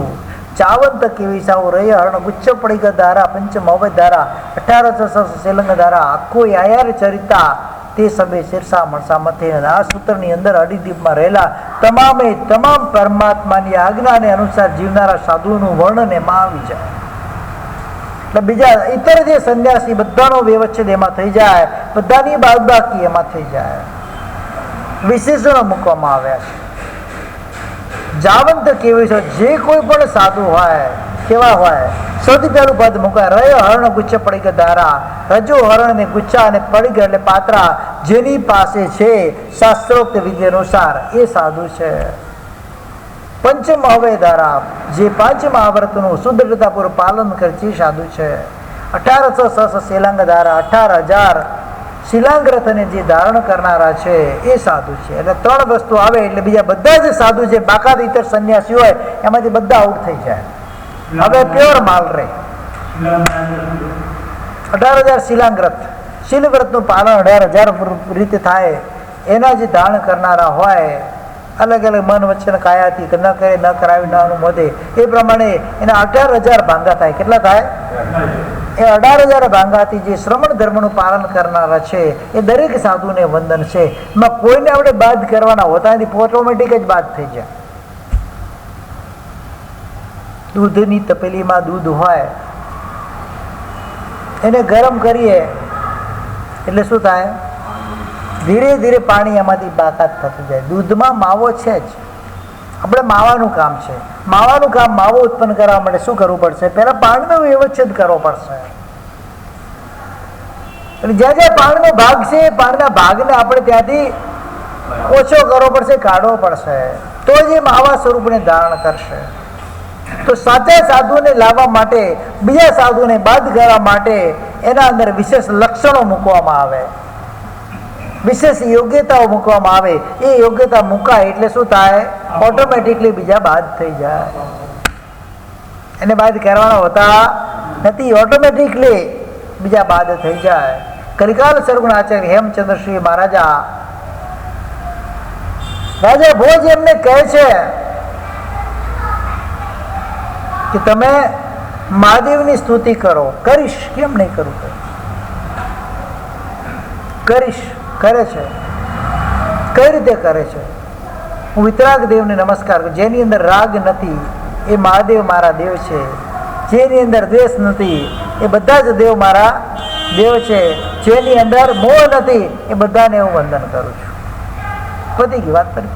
ચાવંત કેવી સાવ રહે હરણ ગુચ્છ પડી ધારા પંચમ અવધ ધારા 1800 શેલંગ ધારા આખો આયાર ચરિતા તે સભે શીર્ષા મળસા મથે. આ સૂત્રની અંદર અડીદીપમાં રહેલા તમામે તમામ પરમાત્માની આજ્ઞાને અનુસાર જીવનારા સાધુનું વર્ણન એમાં આવી જાય. એટલે બીજા ઇતર જે સંન્યાસી બધાનો વ્યવચ્છેદ એમાં થઈ જાય, બધાની બાદબાકી એમાં થઈ જાય, વિશેષણો મૂકવામાં આવ્યા છે. જાવંત કેવી છે, જે કોઈ પણ સાધુ હોય કેવા હોય, સૌથી પહેલું પદ મૂકાય રયો હરણ ગુચ્છ પડી ગયા ધારા, રજો હરણ ને ગુચ્છા અને પડી ગયા એટલે પાત્રા, જેની પાસે છે શાસ્ત્રોક્ત વિધિ અનુસાર એ સાધુ છે. પંચમ હવે ધારા, જે પાંચ મહાવ્રતનું સુદૃઢતાપૂર્વક પાલન કરે છે સાધુ છે. 1800 શિલાંગ ધારા, 18,000 શિલાંગ રથને જે ધારણ કરનારા છે એ સાધુ છે. એટલે 3 વસ્તુ આવે એટલે બીજા બધા જ સાધુ છે, બાકાત ઇતર સંન્યાસી હોય એમાંથી બધા આઉટ થઈ જાય. હવે પ્યોર માલ રહે. 18,000 શિલાંગ રથ, શિલવ્રતનું પાલન 18,000 રીતે થાય, એના જે ધારણ કરનારા હોય, અલગ અલગ મન વચન કાયાથી ન કરે ન કરાવી ન અનુમોદે, એ પ્રમાણે એના 18,000 ભાંગા થાય. કેટલા થાય? એ 18,000 ભાંગાથી જે શ્રમણ ધર્મનું પાલન કરનારા છે એ દરેક સાધુને વંદન છે. એમાં કોઈને આપણે બાદ કરવાના હોતા નથી, ઓટોમેટિક જ બાદ થઈ જાય. દૂધની તપેલીમાં દૂધ હોય, એને ગરમ કરીએ એટલે શું થાય? ધીરે ધીરે પાણી એમાંથી બાકાત થતું જાય. દૂધમાં માવો છે જ, આપણે માવાનું કામ છે. માવાનું કામ, માવો ઉત્પન્ન કરવા માટે શું કરવું પડશે? પહેલા પાણીનો વ્યવચ્છેદ કરવો પડશે. એટલે જ્યાં જ્યાં પાણીનો ભાગ છે એ પાણીના ભાગને આપણે ત્યાંથી ઓછો કરવો પડશે, કાઢવો પડશે, તો જ એ માવા સ્વરૂપને ધારણ કરશે. તો સાચા સાધુને લાવવા માટે, બીજા સાધુને બાદ કરવા માટે એના અંદર વિશેષ લક્ષણો મૂકવામાં આવે, વિશેષ યોગ્યતાઓ મૂકવામાં આવે. એ યોગ્યતા મુકાય એટલે શું થાય? ઓટોમેટિકલી બીજા બાદ થઈ જાય. એને બાદ કરવાના હોતા નથી, ઓટોમેટિકલી બીજા બાદ થઈ જાય. કલિકાલ સર્વગુણ આચાર્ય હેમચંદ્ર શ્રી મહારાજા, રાજા ભોજ એમને કહે છે કે તમે મહાદેવની સ્તુતિ કરો. કરીશ, કેમ નહીં કરું? કરીશ. કરે છે. કઈ રીતે કરે છે? હું વિતરાગ દેવને નમસ્કાર કરું. જેની અંદર રાગ નથી એ મહાદેવ મારા દેવ છે, જેની અંદર દ્વેષ નથી એ બધા જ દેવ મારા દેવ છે, જેની અંદર મોહ નથી એ બધાને હું વંદન કરું છું. પતી ગઈ વાત. કરી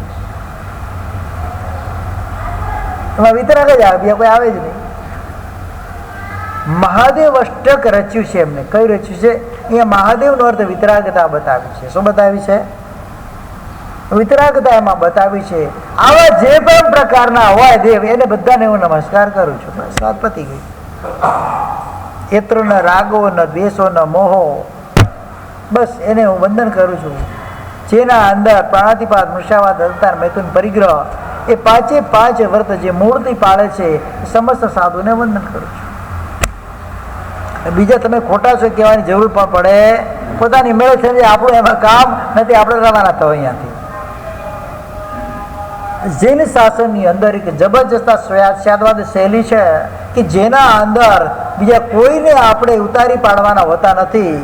એમાં વિતરાગ જ આવે, બીજા કોઈ આવે જ નહીં. મહાદેવ અષ્ટક રચ્યું છે એમને. કયું રચ્યું છે? અહીંયા મહાદેવનો અર્થ વિતરાગતા બતાવી છે. શું બતાવી છે? વિતરાગતા એમાં બતાવી છે. આવા જે પણ પ્રકારના હોય દેવ, એને બધાને હું નમસ્કાર કરું છું. બસ વાત પતી ગઈ. એત્ર ન રાગો ન દ્વેષો ન મોહો, બસ એને હું વંદન કરું છું. જેના અંદર પ્રાણાતિપાત, મૃષાવાદ, અવતાર, મૈથુન, પરિગ્રહ, એ 5 વ્રત જે મૂળથી પાળે છે, સમસ્ત સાધુને વંદન કરું છું. બીજા તમે ખોટા છો કહેવાની જરૂર પણ પડે. પોતાની મેળે છે, આપણું એમાં કામ નથી, આપણે રવાના થયો અહીંયાથી. જૈન શાસનની અંદર એક જબરજસ્ત સ્યાદવાદ શૈલી છે કે જેના અંદર બીજા કોઈને આપણે ઉતારી પાડવાના હોતા નથી,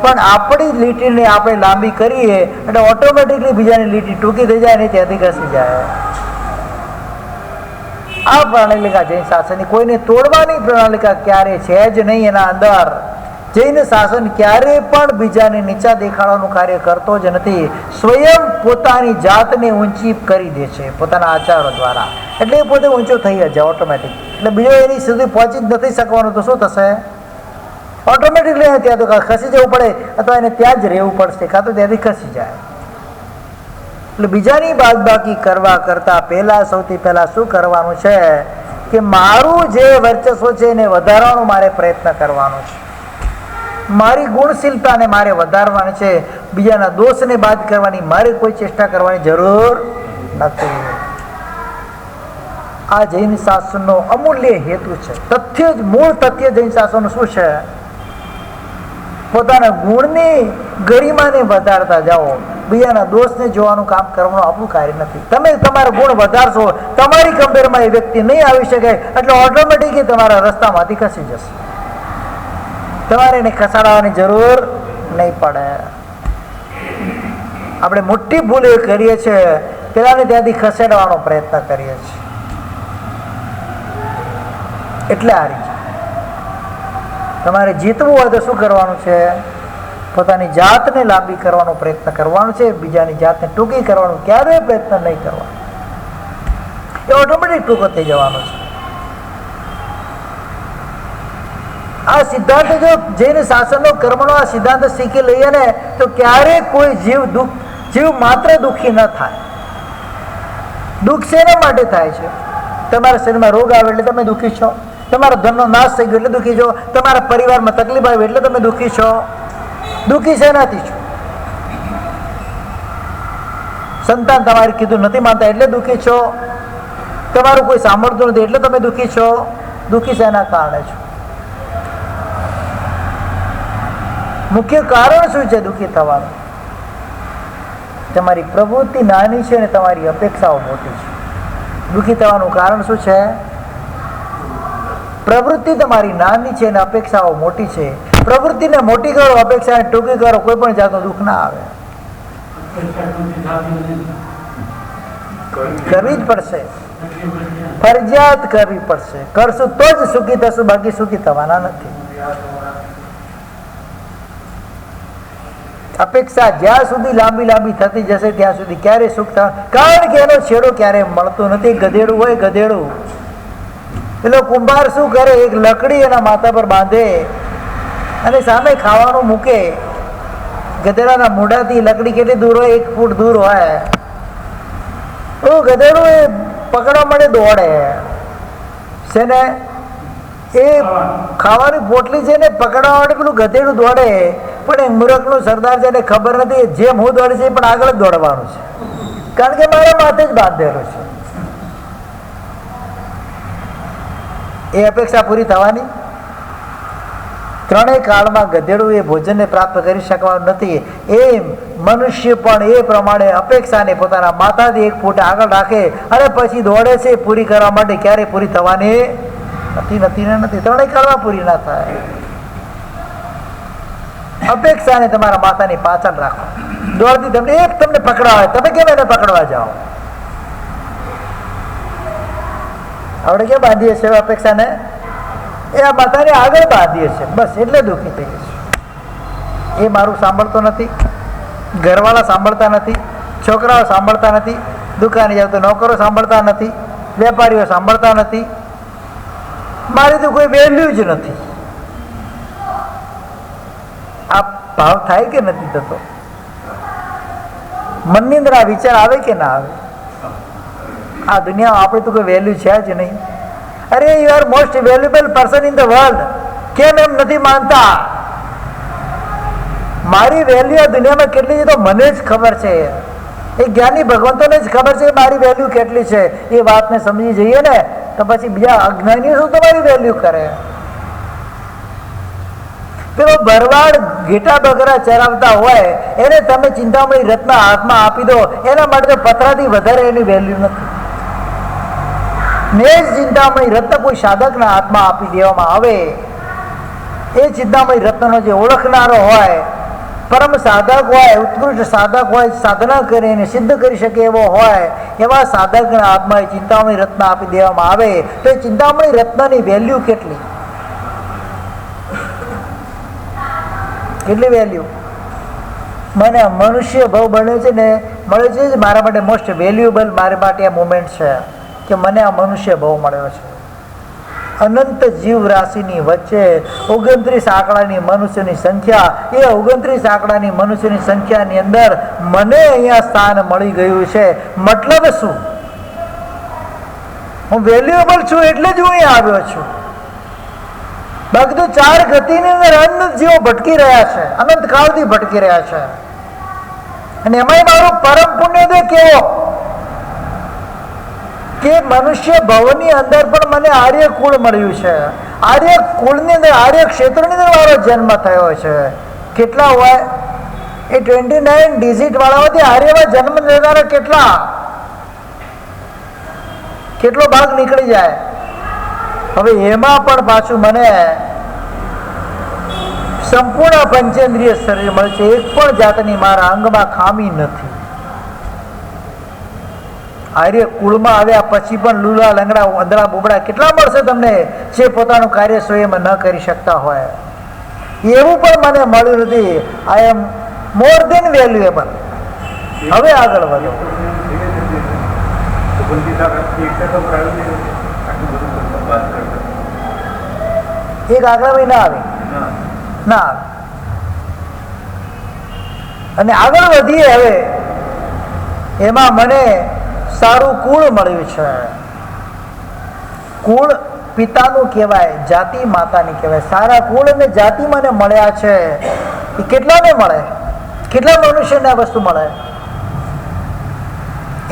પણ આપણી લીટીને આપણે લાંબી કરીએ એટલે ઓટોમેટિકલી બીજાની લીટી ટૂંકી થઈ જાય ને ત્યાંથી ઘસી જાય. આ પ્રણાલિકા જૈન શાસનની, કોઈને તોડવાની પ્રણાલિકા ક્યારે છે જ નહીં. એના અંદર જૈન શાસન ક્યારે પણ બીજાને નીચા દેખાડવાનું કાર્ય કરતો જ નથી. સ્વયં પોતાની જાતને ઊંચી કરી દે છે પોતાના આચારો દ્વારા, એટલે એ પોતે ઊંચો થઈ જાય ઓટોમેટિક. એટલે બીજો એની સુધી પહોંચી જ નથી શકવાનું, તો શું થશે? ઓટોમેટિકલી ત્યાં તો ખસી જવું પડે, અથવા એને ત્યાં જ રહેવું પડશે, કાં તો ત્યાંથી ખસી જાય. એટલે બીજાની બાદબાકી કરવા કરતા પહેલા, સૌથી પહેલા શું કરવાનું છે કે મારું જે વર્ચસ્વ છે એને વધારવાનો મારે પ્રયત્ન કરવાનો છે. મારી ગુણશીલતાને મારે વધારવાની છે. બીજાના દોષને બાદ કરવાની મારે કોઈ ચેષ્ટા કરવાની જરૂર નથી. આ જૈન શાસનનો અમૂલ્ય હેતુ છે. તથ્ય જ, મૂળ તથ્ય જૈન શાસનનું શું છે? પોતાના ગુણની ગરિમાને વધારતા જાઓ, બીજાના દોષને જોવાનું કામ કરવાનું આપણું કાર્ય નથી. તમે તમારા ગુણ વધારશો, તમારી કમ્પેરમાં એ વ્યક્તિ નહીં આવી શકે, એટલે ઓટોમેટિકલી તમારા રસ્તામાંથી ખસી જશે. તમારે એને ખસાડવાની જરૂર નહીં પડે. આપણે મોટી ભૂલ એ કરીએ છીએ, પેલાને ત્યાંથી ખસેડવાનો પ્રયત્ન કરીએ છીએ, એટલે હારી જાય. તમારે જીતવું હોય તો શું કરવાનું છે? પોતાની જાતને લાંબી કરવાનો પ્રયત્ન કરવાનો છે, બીજાની જાતને ટૂંકી કરવાનો ક્યારેય પ્રયત્ન નહીં કરવાનો. એ ઓટોમેટિક ટૂંકો થઈ જવાનો છે. આ સિદ્ધાંત જો જૈન શાસનનો કર્મનો આ સિદ્ધાંત શીખી લઈએ ને તો ક્યારેય કોઈ જીવ માત્ર દુઃખી ન થાય. દુઃખ શેના માટે થાય છે? તમારા શરીરમાં રોગ આવે એટલે તમે દુઃખી છો, તમારા ધનનો નાશ થઈ ગયો એટલે દુઃખી છો, તમારા પરિવારમાં તકલીફ આવી એટલે તમે દુઃખી છો. દુઃખી શેનાથી છો? સંતાન તમારે કીધું નથી માનતા એટલે દુઃખી છો, તમારું કોઈ સાંભળતું નથી એટલે તમે દુઃખી છો. દુઃખી શેના કારણે છો? મુખ્ય કારણ શું છે દુઃખી થવાનું? તમારી પ્રવૃત્તિ નાની છે અને તમારી અપેક્ષાઓ મોટી છે. દુઃખી થવાનું કારણ શું છે? પ્રવૃત્તિ તમારી નાની છે અને અપેક્ષાઓ મોટી છે. પ્રવૃત્તિને મોટી કરો, અપેક્ષાને ટૂંકી કરો, કોઈ પણ જાતનું દુઃખ ના આવે. કરવી જ પડશે, ફરજિયાત કરવી પડશે. કરશું તો જ સુખી થશું, બાકી સુખી થવાના નથી. અપેક્ષા જ્યાં સુધી લાંબી થતી જશે ત્યાં સુધી ક્યારે સુખ થવા, કારણ કે એનો છેડો ક્યારે મળતો નથી. ગધેડું હોય ગધેડું, પેલો કુંભાર શું કરે? એક લકડી એના માથા પર બાંધે અને સામે ખાવાનું મૂકે. ગધેડાના મોઢાથી લકડી કેટલી દૂર હોય? 1 ફૂટ દૂર હોય. ગધેડું એ પકડવા માટે દોડે છે ને, એ ખાવાની પોટલી છે ને પકડવા માટે પેલું ગધેડું દોડે. પણ એ મૂર્ખનું સરદાર છે એને ખબર નથી જેમ હું દોડે છે પણ આગળ જ દોડવાનું છે, કારણ કે મારા માથે જ બાંધેલું છે. એ અપેક્ષા પૂરી થવાની? ત્રણેય કાળમાં ગધેડું એ ભોજનને પ્રાપ્ત કરી શકવાનું નથી. એમ મનુષ્ય પણ એ પ્રમાણે અપેક્ષાને પોતાના માથાથી 1 ફૂટ આગળ રાખે અને પછી દોડે છે પૂરી કરવા માટે. ક્યારે પૂરી થવાની નથી. ત્રણેય કાળમાં પૂરી ના થાય. અપેક્ષાને તમારા માથાની પાછળ રાખો. દોડતી તમને પકડવા હોય, તમે કેમ એને પકડવા જાઓ? આપણે કેમ બાંધીએ છીએ અપેક્ષાને? એ આ માથાને આગળ બાંધીએ છીએ, બસ એટલે દુઃખી થઈ છે. એ મારું સાંભળતો નથી, ઘરવાળા સાંભળતા નથી, છોકરાઓ સાંભળતા નથી, દુકાને જાવ તો નોકરો સાંભળતા નથી, વેપારીઓ સાંભળતા નથી, મારી તો કોઈ વેલ્યુ જ નથી. આ ભાવ થાય કે નથી થતો? મનની અંદર આ વિચાર આવે કે ના આવે? આ દુનિયામાં આપણે તો કોઈ વેલ્યુ છે જ નહીં. અરે you are most valuable person in the world. કેમ એમ નથી માનતા? મારી વેલ્યુ આ દુનિયામાં કેટલી છે તો મને જ ખબર છે. એ જ્ઞાની ભગવંતોને જ ખબર છે મારી વેલ્યુ કેટલી છે. એ વાતને સમજી જઈએ ને તો પછી બીજા અજ્ઞાનીઓ શું તમારી વેલ્યુ કરે? પેલો ભરવાડ ઘેટા બકરા ચરાવતા હોય એને તમે ચિંતામણી રત્ન હાથમાં આપી દો, એના માટે તો પતરાથી વધારે એની વેલ્યુ નથી. ને જ ચિંતામણી રત્ન કોઈ સાધકના હાથમાં આપી દેવામાં આવે, એ ચિંતામણી રત્નનો જે ઓળખનારો હોય, પરમ સાધક હોય, ઉત્કૃષ્ટ સાધક હોય, સાધના કરીને સિદ્ધ કરી શકે એવો હોય, એવા સાધકના હાથમાં એ ચિંતામણી રત્ન આપી દેવામાં આવે તો એ ચિંતામણી રત્નની વેલ્યુ કેટલી? કેટલી વેલ્યુ? મને મનુષ્ય ભાવ બને છે ને મળે છે મારા માટે મોસ્ટ વેલ્યુએબલ. મારા માટે આ મોમેન્ટ છે કે મને આ મનુષ્ય ભાવ મળ્યો છે. અનંત જીવ રાશિની વચ્ચે 29 આંકડાની મનુષ્યની સંખ્યા, એ 29 આંકડાની મનુષ્યની સંખ્યાની અંદર મને અહીંયા સ્થાન મળી ગયું છે. મતલબ શું? હું વેલ્યુએબલ છું એટલે જ હું અહીંયા આવ્યો છું. બાકી તો 4 ગતિની અંદર અનંત જીવો ભટકી રહ્યા છે, અનંત કાળથી ભટકી રહ્યા છે. અને એમાંય મારું પરમ પુણ્ય કેવો કે મનુષ્ય ભવની અંદર પણ મને આર્ય કુળ મળ્યું છે. આર્ય કુળની અંદર, આર્ય ક્ષેત્રની અંદર મારો જન્મ થયો છે. કેટલા હોય? એ 29 ડિજિટ વાળામાંથી આર્યમાં જન્મ લેનારા કેટલો ભાગ નીકળી જાય. હવે એમાં પણ પાછું મને સંપૂર્ણ પંચેન્દ્રિય શરીર મળે છે. એક પણ જાતની મારા અંગમાં ખામી નથી. આર્ય કુળમાં આવ્યા પછી પણ લૂલા લંગડા અંધળા બોબડા કેટલા મળશે તમને જે પોતાનું કાર્ય સ્વયં ન કરી શકતા હોય? એવું પણ મને મળ્યું નથી. આઈ એમ મોર દેન વેલ્યુએબલ. હવે આગળ વધો. એક આગળ ના આવે ના આવે. અને આગળ વધીએ હવે. એમાં મને સારું કુળ મળ્યું છે. કુળ પિતાનું કહેવાય, જાતિ માતાની કહેવાય. સારા કુળ અને જાતિ મને મળ્યા છે. એ કેટલાને મળે? કેટલા મનુષ્યને આ વસ્તુ મળે?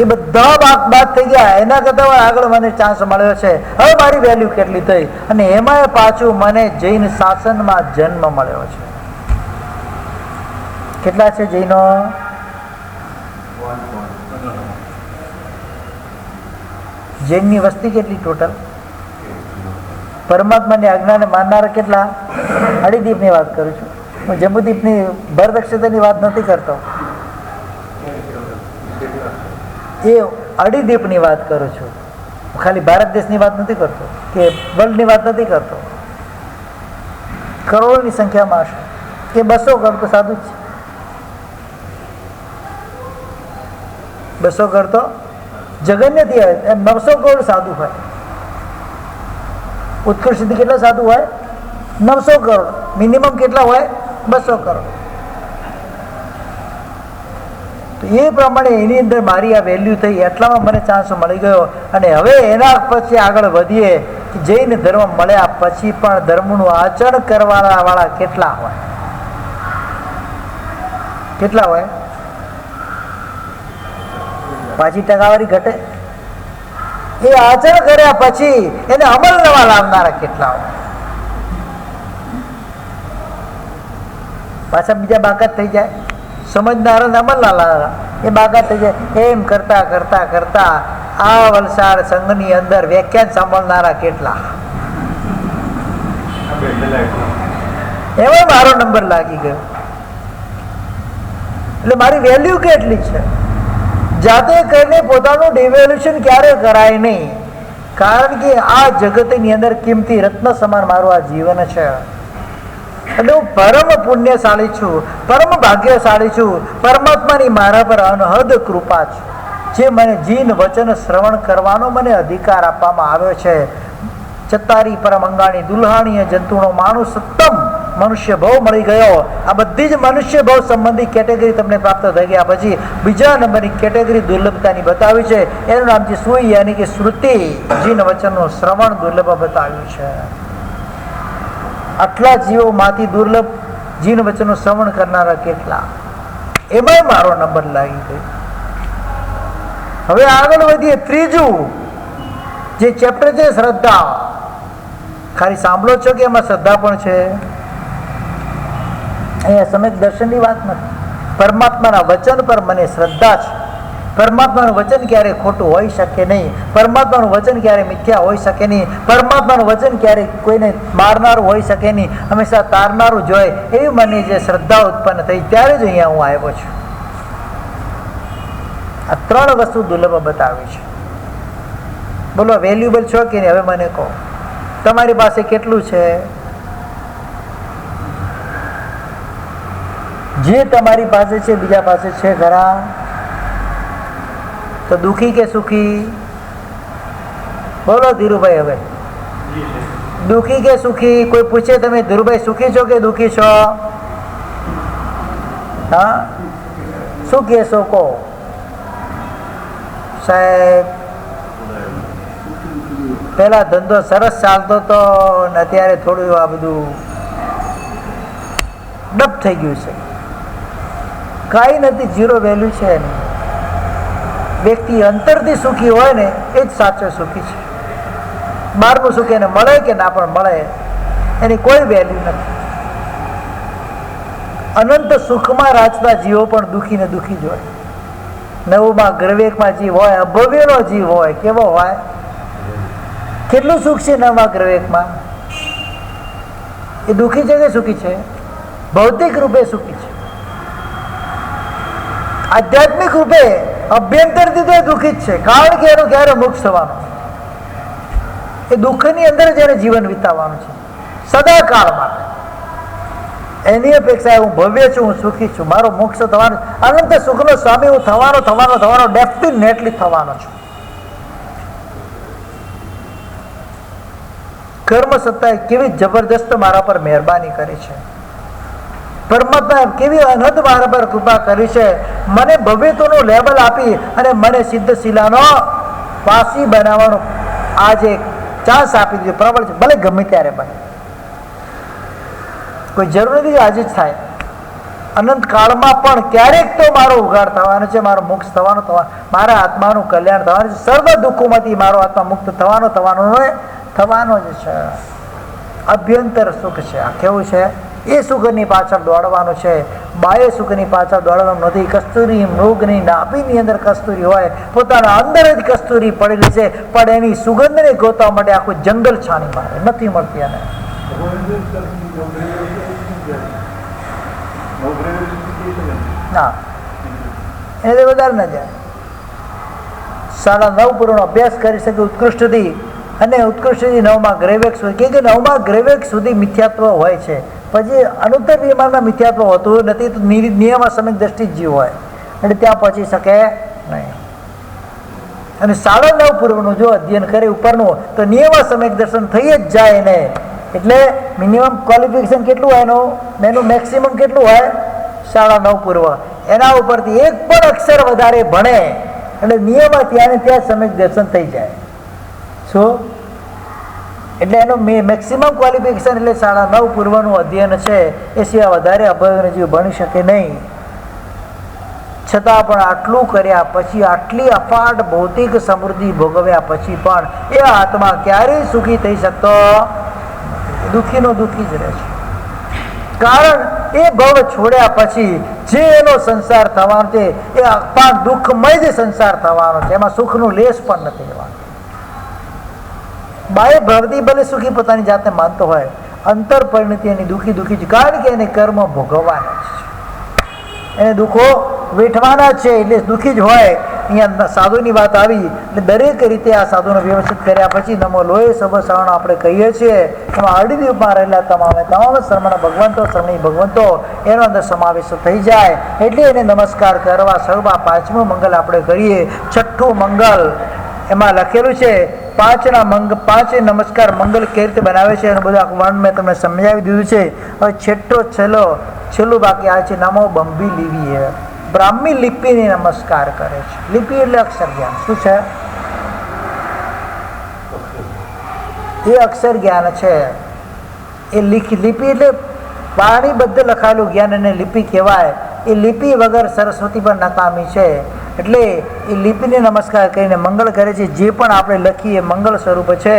એ બધા બાદ થઈ ગયા. એના કરતા આગળ મને ચાન્સ મળ્યો છે. હવે મારી વેલ્યુ કેટલી થઈ? અને એમાં પાછું મને જૈન શાસનમાં જન્મ મળ્યો છે. કેટલા છે જૈનો? જૈનની વસ્તી કેટલી ટોટલ? પરમાત્માની આજ્ઞાને માનનારા કેટલા? અડીદીપની વાત કરું છું હું. જંબુદીપની ભરતક્ષેત્રની વાત નથી કરતો. એ અડીદીપની વાત કરું છું. ખાલી ભારત દેશની વાત નથી કરતો કે વર્લ્ડની વાત નથી કરતો. કરોડોની સંખ્યામાં હશે. એ 200 કરોડ તો સાધુ જ છે. 200 કરોડ તો જગન્યથી હોય. એમ 900 કરોડ સાધુ હોય. ઉત્કૃષ્ટ સિદ્ધિ કેટલા સાધુ હોય? 900 કરોડ. મિનિમમ કેટલા હોય? 200 કરોડ. તો એ પ્રમાણે એની અંદર મારી આ વેલ્યુ થઈ. એટલામાં મને ચાન્સ મળી ગયો. અને હવે એના પછી આગળ વધીએ કે જૈન ધર્મ મળ્યા પછી પણ ધર્મનું આચરણ કરવાના વાળા કેટલા હોય? કેટલા હોય? પાછી ટકાવારી ઘટે. એ આચરણ કર્યા પછી એને અમલ નવા લાવનારા કેટલા હોય? પાછા બીજા બાકાત થઈ જાય. સમજનારા અમલ ના લાવનારા એ બાકાત થઈ જાય. એમ કરતા કરતા કરતા આ વલસાડ સંઘની અંદર વ્યાખ્યાન સાંભળનારા કેટલા? એમાં મારો નંબર લાગી ગયો. એટલે મારી વેલ્યુ કેટલી છે? જાતે કરીને પોતાનું ડિવેલ્યુશન ક્યારે કરાય નહીં. કારણ કે આ જગતની અંદર કિંમતી રત્ન સમાન મારું આ જીવન છે. એટલે હું પરમ પુણ્યશાળી છું, પરમ ભાગ્યશાળી છું. પરમાત્માની મારા પર અનહદ કૃપા છે. જે મને જીન વચન શ્રવણ કરવાનો મને અધિકાર આપવામાં આવ્યો છે. ચતારી પરમ અંગાણી દુલ્હાણીય જંતુનો માણુસ સત્તમ મનુષ્ય ભાવ મળી ગયો. આ બધી જ મનુષ્ય ભાવ સંબંધી કેટેગરી તમને પ્રાપ્ત થઈ ગયા પછી બીજા નંબરની કેટેગરી દુર્લભતાની બતાવી છે. એનું નામ છે સુઈ, યાની કે શ્રુતિ. જીન વચનનું શ્રવણ દુર્લભ બતાવ્યું છે. આટલા જીવોમાંથી દુર્લભ જીન વચનનું શ્રવણ કરનારા કેટલા? એમાંય મારો નંબર લાગી ગયો. હવે આગળ વધીએ. ત્રીજું જે ચેપ્ટર છે શ્રદ્ધા. ખાલી સાંભળો છો કે એમાં શ્રદ્ધા પણ છે? અહીંયા સમ્યક દર્શનની વાત નથી. પરમાત્માના વચન પર મને શ્રદ્ધા છે. પરમાત્માનું વચન ક્યારે ખોટું હોઈ શકે નહીં. પરમાત્માનું વચન ક્યારે મિથ્યા હોઈ શકે નહીં. પરમાત્માનું વચન ક્યારે કોઈને મારનારું હોઈ શકે નહીં. હંમેશા તારનારું જ હોય. એવી મને જે શ્રદ્ધા ઉત્પન્ન થઈ ત્યારે જ અહીંયા હું આવ્યો છું. આ 3 વસ્તુ દુર્લભ બતાવી છે. બોલો વેલ્યુબલ છો કે નહીં? હવે મને કહો તમારી પાસે કેટલું છે? જે તમારી પાસે છે બીજા પાસે છે ખરા? તો દુઃખી કે સુખી? બોલો ધીરુભાઈ. હવે દુઃખી કે સુખી? કોઈ પૂછે તમે ધીરુભાઈ સુખી છો કે દુઃખી છો? હા, શું કહેશો કહો સાહેબ? પેલા ધંધો સરસ ચાલતો હતો ને અત્યારે થોડું આ બધું ડપ થઈ ગયું છે. કાંઈ નથી, ઝીરો વેલ્યુ છે એની. વ્યક્તિ અંતરથી સુખી હોય ને એ જ સાચો સુખી છે. બહારનું સુખ એને મળે કે ના પણ મળે એની કોઈ વેલ્યુ નથી. અનંત સુખમાં રાચતા જીવો પણ દુઃખી ને દુઃખી જ હોય. નવમાં ગ્રહવેકમાં જીવ હોય, અભવ્યનો જીવ હોય, કેવો હોય? કેટલું સુખ છે નવમા ગ્રહવેકમાં? એ દુઃખી છે કે સુખી છે? ભૌતિક રૂપે સુખી છે. આધ્યાત્મિક રૂપે અભ્યંતરથી તો એ દુઃખી જ છે. કારણ કે એનું ક્યારે મોક્ષ થવાનું? એ દુઃખની અંદર જ એને જીવન વિતાવવાનું છે સદાકાળ માટે. એની અપેક્ષા હું ભવ્ય છું, હું સુખી છું, મારો મોક્ષ થવાનો, અનંત સુખનો સ્વામી હું થવાનો ડેફિનેટલી થવાનો છું. કર્મ સત્તાએ કેવી જબરદસ્ત મારા પર મહેરબાની કરી છે. પરમાત્મા કેવી અનહદ મારા પર કૃપા કરી છે. મને ભવ્યત્વનું લેબલ આપી અને મને સિદ્ધ શિલાનો વાસી બનાવવાનો આજે ચાન્સ આપી દીધો. પ્રબળ છે, ભલે ગમે ત્યારે બને, કોઈ જરૂર નથી આજે જ થાય. અનંત કાળમાં પણ ક્યારેક તો મારો ઉઘાડ થવાનો છે, મારો મોક્ષ થવાનો, મારા આત્માનું કલ્યાણ થવાનું છે. સર્વ દુઃખોમાંથી મારો આત્મા મુક્ત થવાનો જ છે. અભ્યંતર સુખ છે. આ કેવું છે? એ સુખની પાછળ દોડવાનું છે, બાહ્ય સુખની પાછળ દોડવાનું નથી. કસ્તુરી મૃગની નાભીની અંદર કસ્તુરી હોય, પોતાના અંદર જ કસ્તુરી પડેલી છે, પણ એની સુગંધને ગોતવા માટે આખું જંગલ છાણી મારે, નથી મળતી. અને ના એને વધારે ન જાય. 9.5 પૂર્વનો અભ્યાસ કરી શકે ઉત્કૃષ્ટથી, અને ઉત્કૃષ્ટથી 9મા ગ્રેવેક સુધી, કે 9મા ગ્રેવેક સુધી મિથ્યાત્વ હોય છે. પછી અનુત્તર નિયમમાં મિથ્યાત્વ હોતું નથી, તો નિયમ સમય દ્રષ્ટિ જીવ હોય એટલે ત્યાં પહોંચી શકે નહીં. અને 9.5 પૂર્વનું જો અધ્યયન કરે ઉપરનું, તો નિયમ સમય દર્શન થઈ જ જાય ને. એટલે મિનિમમ ક્વોલિફિકેશન કેટલું હોય એનું મેક્સિમમ કેટલું હોય? 9.5 પૂર્વ. એના ઉપરથી એક પણ અક્ષર વધારે ભણે એટલે નિયમ ત્યાં સમય દર્શન થઈ જાય. શું? એટલે એનું મેક્સિમમ ક્વોલિફિકેશન એટલે 9.5 પૂર્વનું અધ્યયન છે. એ સિવાય વધારે અભ્યાસ જીવ ભણી શકે નહીં. છતાં પણ આટલું કર્યા પછી, આટલી અફાટ ભૌતિક સમૃદ્ધિ ભોગવ્યા પછી પણ એ આત્મા ક્યારેય સુખી થઈ શકતો દુઃખીનો દુઃખી જ રહે છે. કારણ એ ભવ છોડ્યા પછી જે એનો સંસાર થવાનો છે એ અપાર દુઃખમય જ સંસાર થવાનો છે. એમાં સુખનું લેશ પણ નથી રહેવાનું. બાહ્ય ભવથી ભલે સુખી પોતાની જાતને માનતો હોય, અંતર પરિણતિ એની દુઃખી જ, કારણ કે એને કર્મ ભોગવવાના છે, એને દુઃખો વેઠવાના છે, એટલે દુઃખી જ હોય. અહીંયા સાધુની વાત આવી એટલે દરેક રીતે આ સાધુનો વ્યવસ્થિત કર્યા પછી નમો લોહે સબ શ્રવણ આપણે કહીએ છીએ. એમાં અડીદીપમાં રહેલા તમામ શ્રમણ ભગવંતો, શ્રમણી ભગવંતો એનો અંદર સમાવેશ થઈ જાય. એટલે એને નમસ્કાર કરવા સર્વમાં 5મું મંગલ આપણે કરીએ. 6ઠું મંગલ એમાં લખેલું છે 5 નમસ્કાર મંગલ કેવી રીતે બનાવે છે એનું બધું આખું વર્ણન મેં તમને સમજાવી દીધું છે. હવે છેલ્લું બાકી આ છે નમો બંબી લીવી. બ્રાહ્મી લિપિને નમસ્કાર કરે છે. લિપિ એટલે અક્ષર જ્ઞાન. શું છે? એ અક્ષર જ્ઞાન છે. એ લિપિ એટલે પાણીબદ્ધ લખાયેલું જ્ઞાન એને લિપિ કહેવાય. એ લિપિ વગર સરસ્વતી પર નકામી છે. એટલે એ લિપિને નમસ્કાર કરીને મંગળ કરે છે. જે પણ આપણે લખીએ મંગળ સ્વરૂપ છે.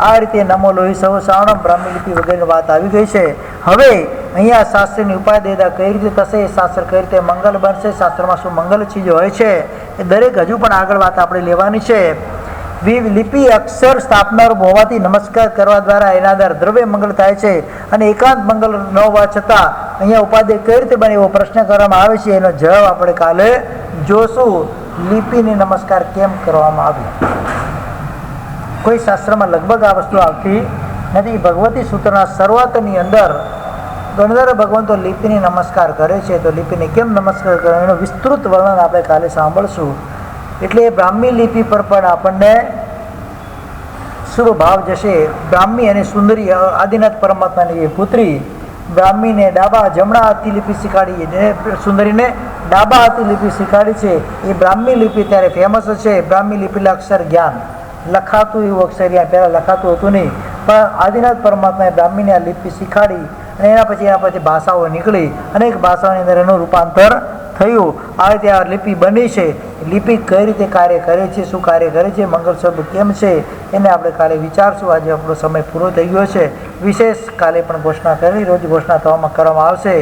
આ રીતે નમો લોહી સૌ શ્રાવણમ બ્રાહ્મી લિપિ વગેરેની વાત આવી ગઈ છે. હવે અહીંયા શાસ્ત્રની ઉપાદેયતા કઈ રીતે થશે, શાસ્ત્ર કઈ રીતે મંગલ બનશે, શાસ્ત્રમાં શું મંગલ ચીજો હોય છે એ દરેક હજુ પણ આગળ વાત આપણે લેવાની છે. લિપિ અક્ષર સ્થાપનાર હોવાથી નમસ્કાર કરવા દ્વારા એના અંદર દ્રવ્ય મંગલ થાય છે, અને એકાંત મંગલ ન હોવા છતાં અહીંયા ઉપાદેય કઈ રીતે બને એવો પ્રશ્ન કરવામાં આવે છે. એનો જવાબ આપણે કાલે જોશું. લિપિને નમસ્કાર કેમ કરવામાં આવ્યો? કોઈ શાસ્ત્રમાં લગભગ આ વસ્તુ આવતી નથી. ભગવતી સૂત્રના શરૂઆતની અંદર ગણધર ભગવંતો લિપિને નમસ્કાર કરે છે. તો લિપિને કેમ નમસ્કાર કરે એનું વિસ્તૃત વર્ણન આપણે કાલે સાંભળશું. એટલે બ્રાહ્મી લિપિ પર પણ આપણને શુભ ભાવ જશે. બ્રાહ્મી અને સુંદરી આદિનાથ પરમાત્માની એ પુત્રી બ્રાહ્મીને જમણા હાથથી લિપિ શીખાડી, સુંદરીને ડાબા હાથથી લિપિ શીખાડી છે. એ બ્રાહ્મી લિપિ ત્યારે ફેમસ છે. બ્રાહ્મી લિપિ અક્ષર જ્ઞાન લખાતું એવું અક્ષર જ્ઞાન પહેલાં લખાતું હતું નહીં, પણ આદિનાથ પરમાત્માએ બ્રાહ્મીને આ લિપિ શીખાડી અને એના પછી ભાષાઓ નીકળી. અનેક ભાષાઓની અંદર એનું રૂપાંતર થયું. આ રીતે આ લિપિ બની છે. લિપિ કઈ રીતે કાર્ય કરે છે, શું કાર્ય કરે છે, મંગળ સ્વરૂપ કેમ છે, એને આપણે કાલે વિચારશું. આજે આપણો સમય પૂરો થઈ ગયો છે. વિશેષ કાલે પણ ઘોષણા કરી, રોજ ઘોષણા કરવામાં આવશે.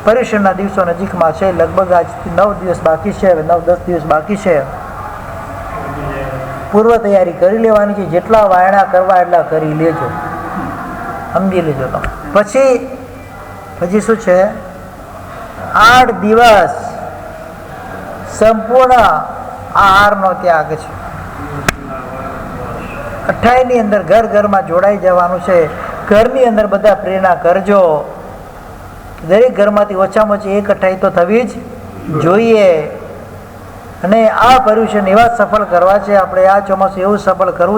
પરીક્ષણના દિવસો નજીકમાં છે. લગભગ આજથી 9 દિવસ બાકી છે. હવે 9-10 દિવસ બાકી છે. પૂર્વ તૈયારી કરી લેવાની છે. જેટલા વાયણા કરવા એટલા કરી લેજો, સમજી લેજો. તમે પછી શું છે? 8 દિવસ સંપૂર્ણ આહારનો ત્યાગ છે. 28ની અંદર ઘરમાં જોડાઈ જવાનું છે. ઘરની અંદર બધા પ્રેરણા કરજો. દરેક ઘરમાંથી ઓછામાં ઓછી એક અઠ્ઠાઈ તો થવી જ જોઈએ. અને આ પર્યુષણ એવા સફળ કરવા છે, આપણે આ ચોમાસું એવું સફળ કરવું